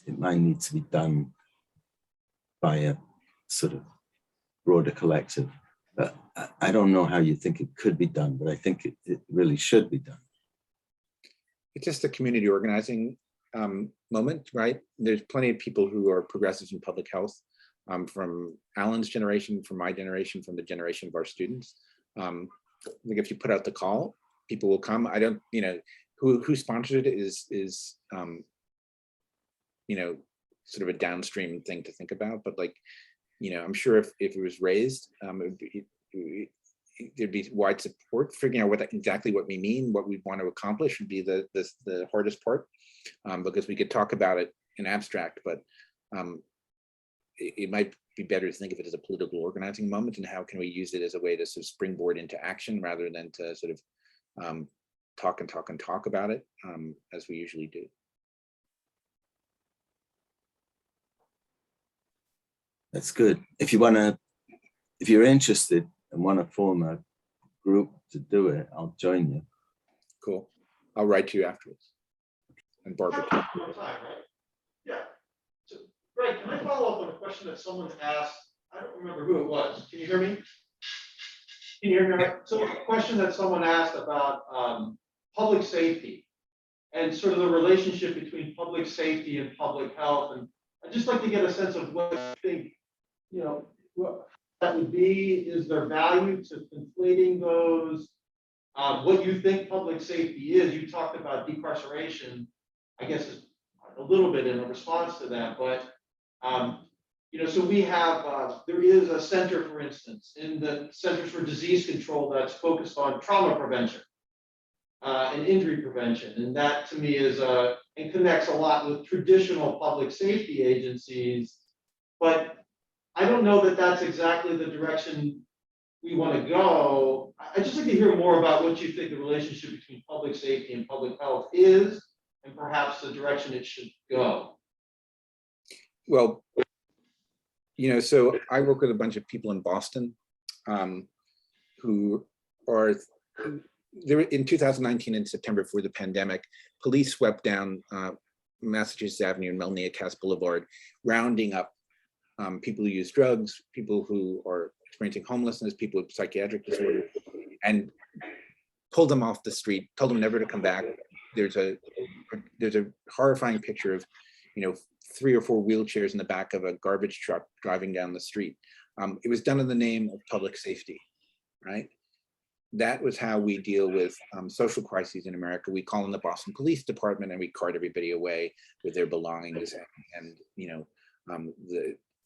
It might need to be done by a sort of broader collective. But I don't know how you think it could be done, but I think it really should be done. It's just a community organizing moment, right? There's plenty of people who are progressives in public health, from Alan's generation, from my generation, from the generation of our students. I think if you put out the call, people will come. I don't, who sponsored it is sort of a downstream thing to think about, but I'm sure if it was raised, there'd be wide support. Figuring out exactly what we mean, what we want to accomplish would be the hardest part, because we could talk about it in abstract, but it might be better to think of it as a political organizing moment, and how can we use it as a way to sort of springboard into action rather than to sort of talk about it as we usually do. That's good. If you're interested and want to form a group to do it, I'll join you. Cool. I'll write to you afterwards. And Barbara. Time, right? Yeah. So, Greg, can I follow up on a question that someone asked? I don't remember who it was. Can you hear me? Can you hear me? Right? So a question that someone asked about public safety and sort of the relationship between public safety and public health. And I'd just like to get a sense of what you think, what that would be. Is there value to conflating those? What you think public safety is? You talked about decarceration, I guess, is a little bit in a response to that, but so we have there is a center, for instance, in the Centers for Disease Control that's focused on trauma prevention. and injury prevention. And that to me is and connects a lot with traditional public safety agencies. But I don't know that that's exactly the direction we want to go. I'd just like to hear more about what you think the relationship between public safety and public health is, and perhaps the direction it should go. Well, so I work with a bunch of people in Boston who are there in 2019 in September for the pandemic. Police swept down Massachusetts Avenue and Melnia Cass Boulevard, rounding up people who use drugs, people who are experiencing homelessness, people with psychiatric disorders, and pulled them off the street, told them never to come back. There's a horrifying picture of 3 or 4 wheelchairs in the back of a garbage truck driving down the street. It was done in the name of public safety, right? That was how we deal with social crises in America. We call in the Boston Police Department and we cart everybody away with their belongings, and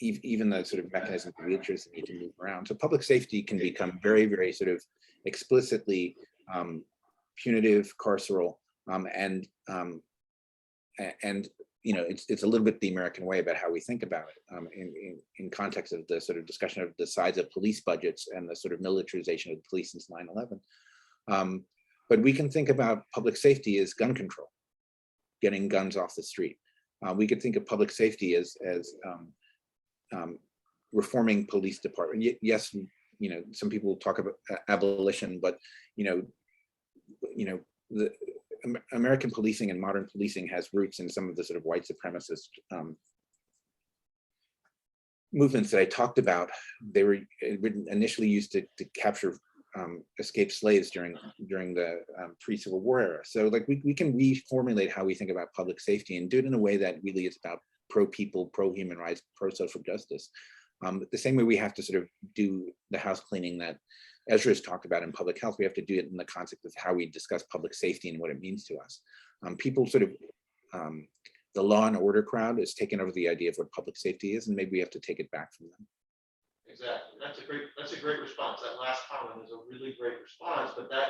even the sort of mechanism for wheelchairs that need to move around. So public safety can become very, very sort of explicitly punitive, carceral, and it's a little bit the American way about how we think about it in context of the sort of discussion of the size of police budgets and the sort of militarization of the police since 9/11. But we can think about public safety as gun control, getting guns off the street. We could think of public safety as reforming police department. Yes, some people talk about abolition, but the American policing and modern policing has roots in some of the sort of white supremacist movements that I talked about. They were initially used to capture escaped slaves during the pre-Civil War era. So like we can reformulate how we think about public safety and do it in a way that really is about pro-people, pro-human rights, pro-social justice. The same way we have to sort of do the house cleaning that Ezra's talked about in public health, we have to do it in the context of how we discuss public safety and what it means to us. People sort of, the law and order crowd has taken over the idea of what public safety is, and maybe we have to take it back from them. Exactly. That's a great response. That last comment is a really great response, but that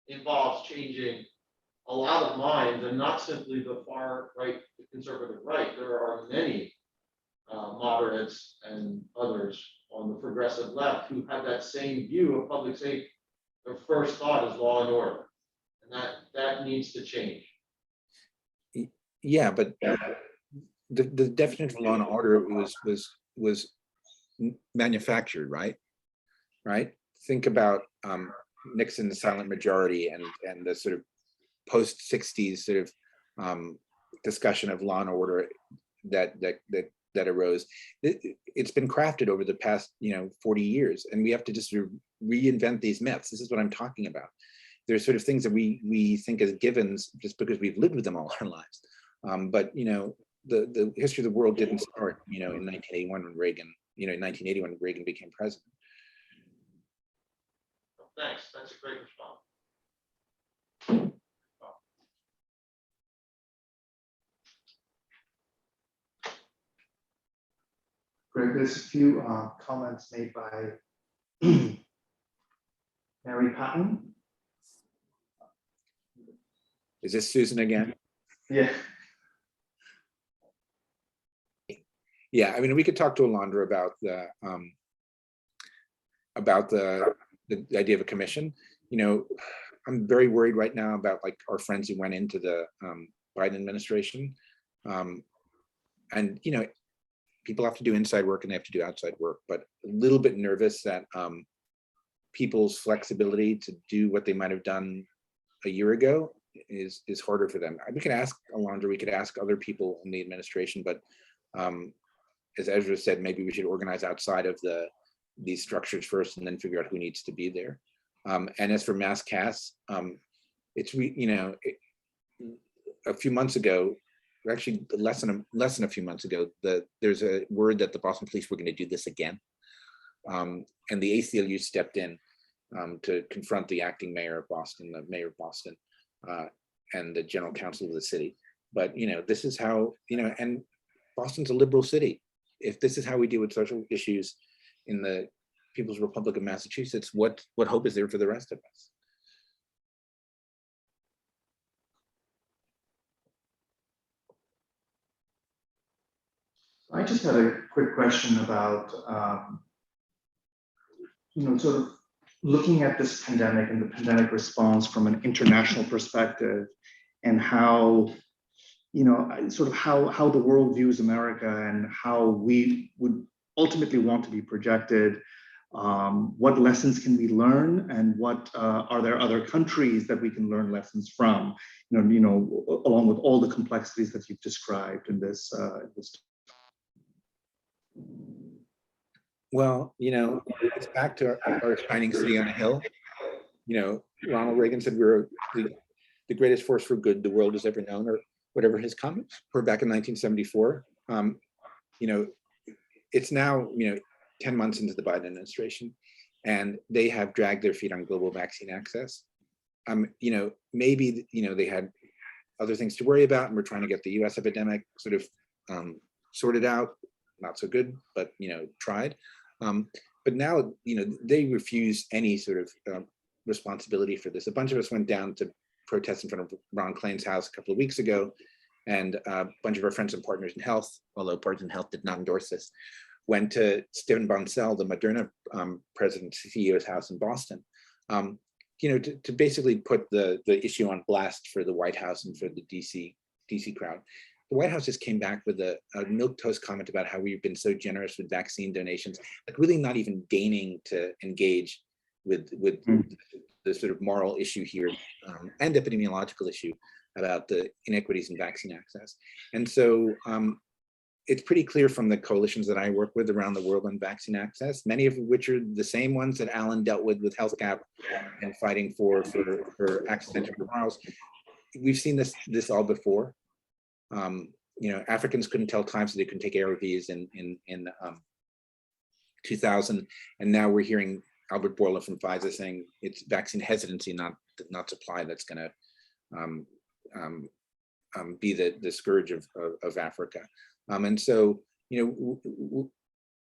involves changing a lot of minds, and not simply the far right, the conservative right. There are many moderates and others on the progressive left who have that same view of public safety. Their first thought is law and order, and that needs to change. Yeah, but the definition of law and order was manufactured, right? Think about Nixon's silent majority and the sort of post-60s sort of discussion of law and order that arose. It's been crafted over the past 40 years, and we have to just sort of reinvent these myths. This is what I'm talking about. There's sort of things that we think as givens just because we've lived with them all our lives. But the history of the world didn't start in 1981 when Reagan, in 1980 when Reagan became president. Thanks. That's a great response. Greg, there's a few comments made by Mary Patton. Is this Susan again? Yeah. Yeah, I mean, we could talk to Alondra about the idea of a commission. I'm very worried right now about like our friends who went into the Biden administration, and people have to do inside work and they have to do outside work, but a little bit nervous that people's flexibility to do what they might have done a year ago is harder for them. We could ask Alondra, we could ask other people in the administration, but as Ezra said, maybe we should organize outside of these structures first and then figure out who needs to be there. And as for mass casts, it's a few months ago, actually less than a few months ago, there's a word that the Boston police were going to do this again, and the ACLU stepped in to confront the acting mayor of Boston, the mayor of Boston, and the general counsel of the city. But this is how and Boston's a liberal city. If this is how we deal with social issues in the People's Republic of Massachusetts, what hope is there for the rest of us? I just had a quick question about, sort of looking at this pandemic and the pandemic response from an international perspective, and how, sort of how the world views America and how we would ultimately want to be projected. What lessons can we learn, and what are there other countries that we can learn lessons from? Along with all the complexities that you've described in this. Well, it's back to our shining city on a hill. Ronald Reagan said we're the greatest force for good the world has ever known, or whatever his comments were back in 1974. It's now 10 months into the Biden administration, and they have dragged their feet on global vaccine access. Maybe they had other things to worry about, and we're trying to get the U.S. epidemic sort of sorted out. Not so good, but tried. But now they refuse any sort of responsibility for this. A bunch of us went down to protest in front of Ron Klain's house a couple of weeks ago, and a bunch of our friends and partners in health, although Partners in Health did not endorse this, went to Stephen Bancel, the Moderna president, CEO's house in Boston, to basically put the issue on blast for the White House and for the DC crowd. The White House just came back with a milquetoast comment about how we've been so generous with vaccine donations, like really not even deigning to engage with the sort of moral issue here and epidemiological issue about the inequities in vaccine access. And so it's pretty clear from the coalitions that I work with around the world on vaccine access, many of which are the same ones that Alan dealt with Health Gap and fighting for accidental morals. We've seen this all before. Africans couldn't tell time, so they couldn't take ARVs in 2000, and now we're hearing Albert Bourla from Pfizer saying it's vaccine hesitancy, not supply, that's going to be the scourge of Africa. And so,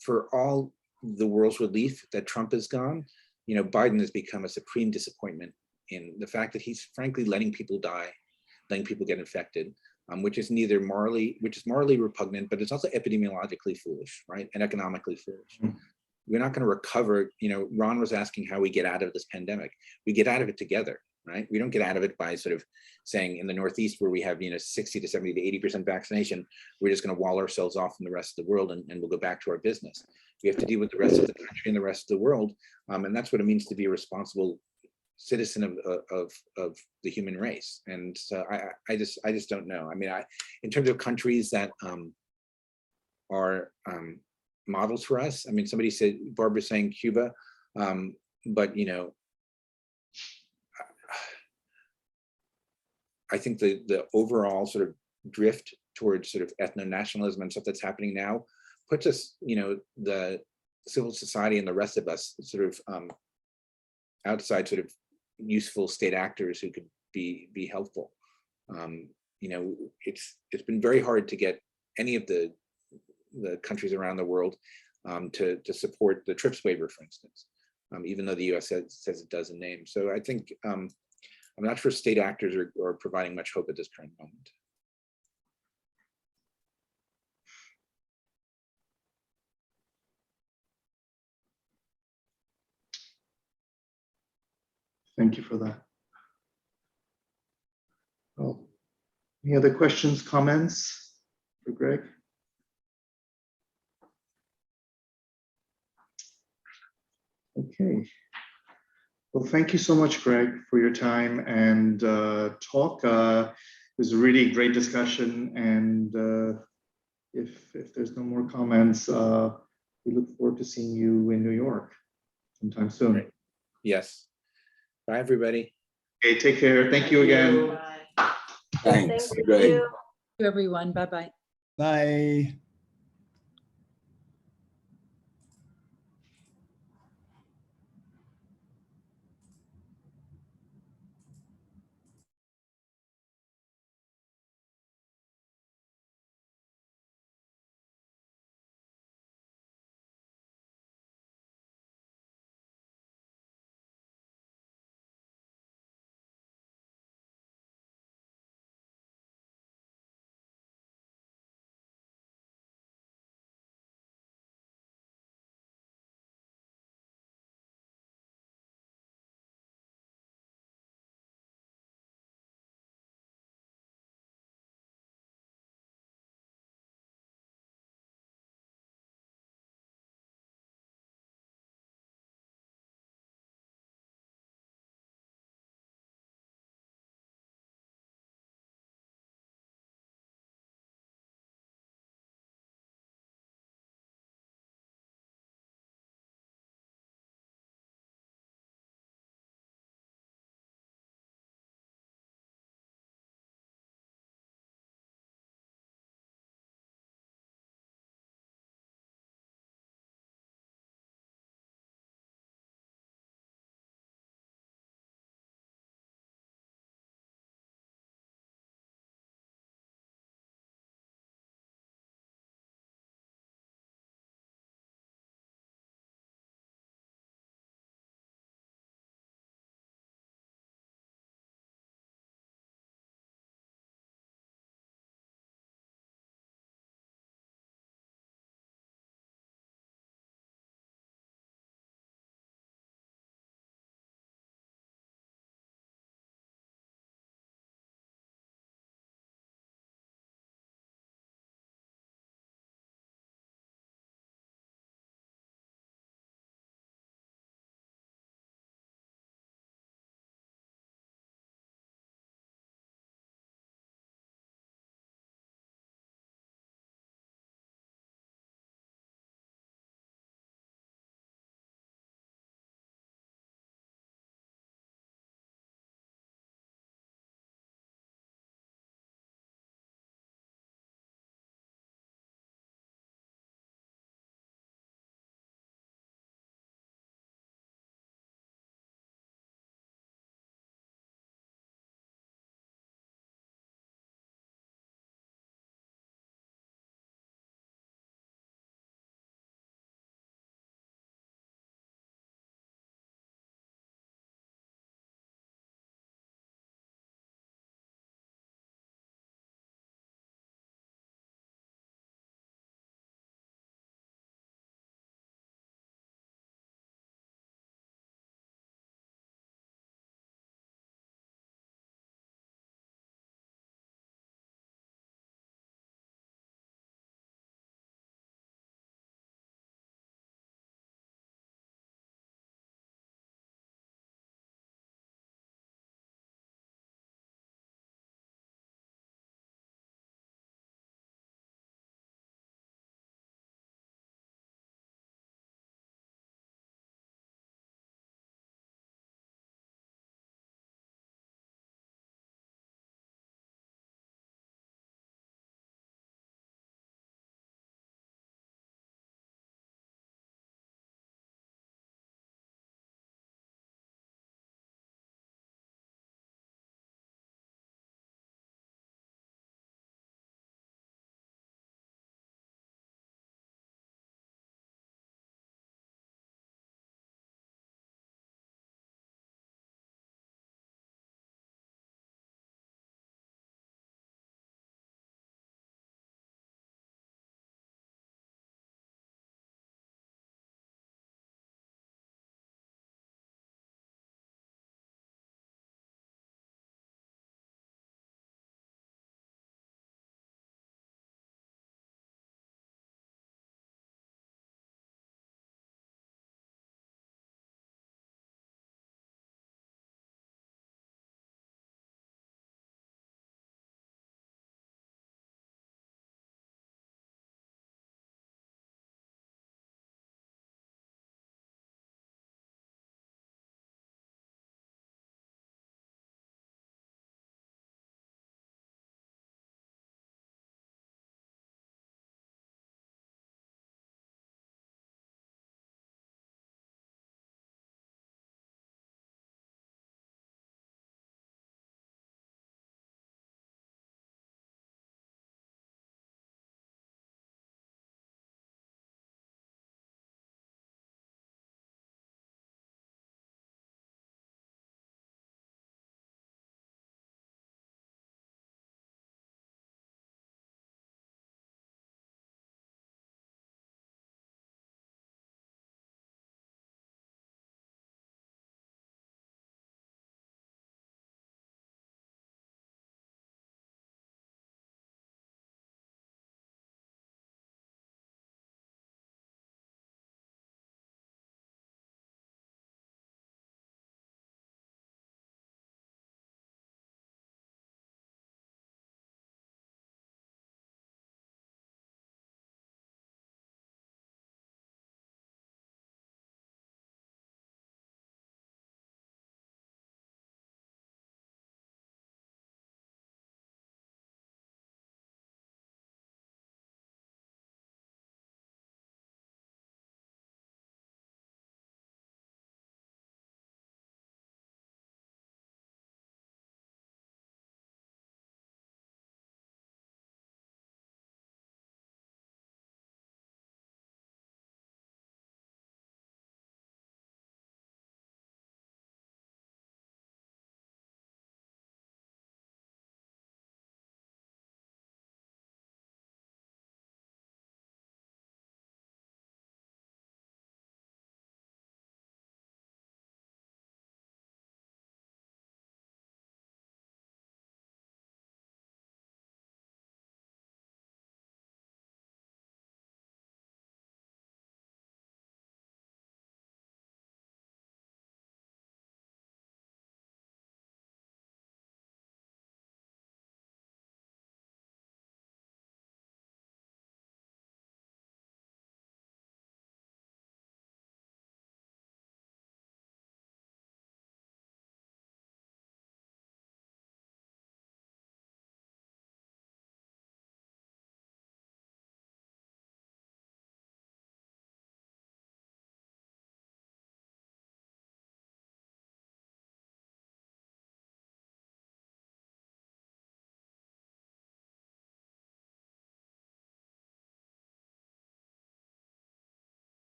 for all the world's relief that Trump is gone, Biden has become a supreme disappointment in the fact that he's frankly letting people die, letting people get infected, which is morally repugnant, but it's also epidemiologically foolish, right? And economically foolish. Mm-hmm. We're not going to recover. Ron was asking how we get out of this pandemic. We get out of it together, right? We don't get out of it by sort of saying in the Northeast, where we have 60 to 70 to 80% vaccination, we're just going to wall ourselves off from the rest of the world and we'll go back to our business. We have to deal with the rest of the country and the rest of the world, and that's what it means to be a responsible citizen of the human race. And so I just don't know. I mean, in terms of countries that are models for us, I mean, somebody said, Barbara's saying Cuba, but I think the overall sort of drift towards sort of ethno-nationalism and stuff that's happening now puts us, the civil society and the rest of us sort of outside sort of useful state actors who could be helpful. It's been very hard to get any of the countries around the world to support the TRIPS waiver, for instance, even though the US says it does in name. So I think I'm not sure state actors are providing much hope at this current moment. Thank you for that. Well, any other questions, comments for Gregg? Okay. Well, thank you so much, Gregg, for your time and talk. It was a really great discussion. And if there's no more comments, we look forward to seeing you in New York sometime soon. Great. Yes. Bye, everybody. Okay, take care. Thank you again. Thanks, Thank Gregg. you, everyone. Bye-bye. Bye.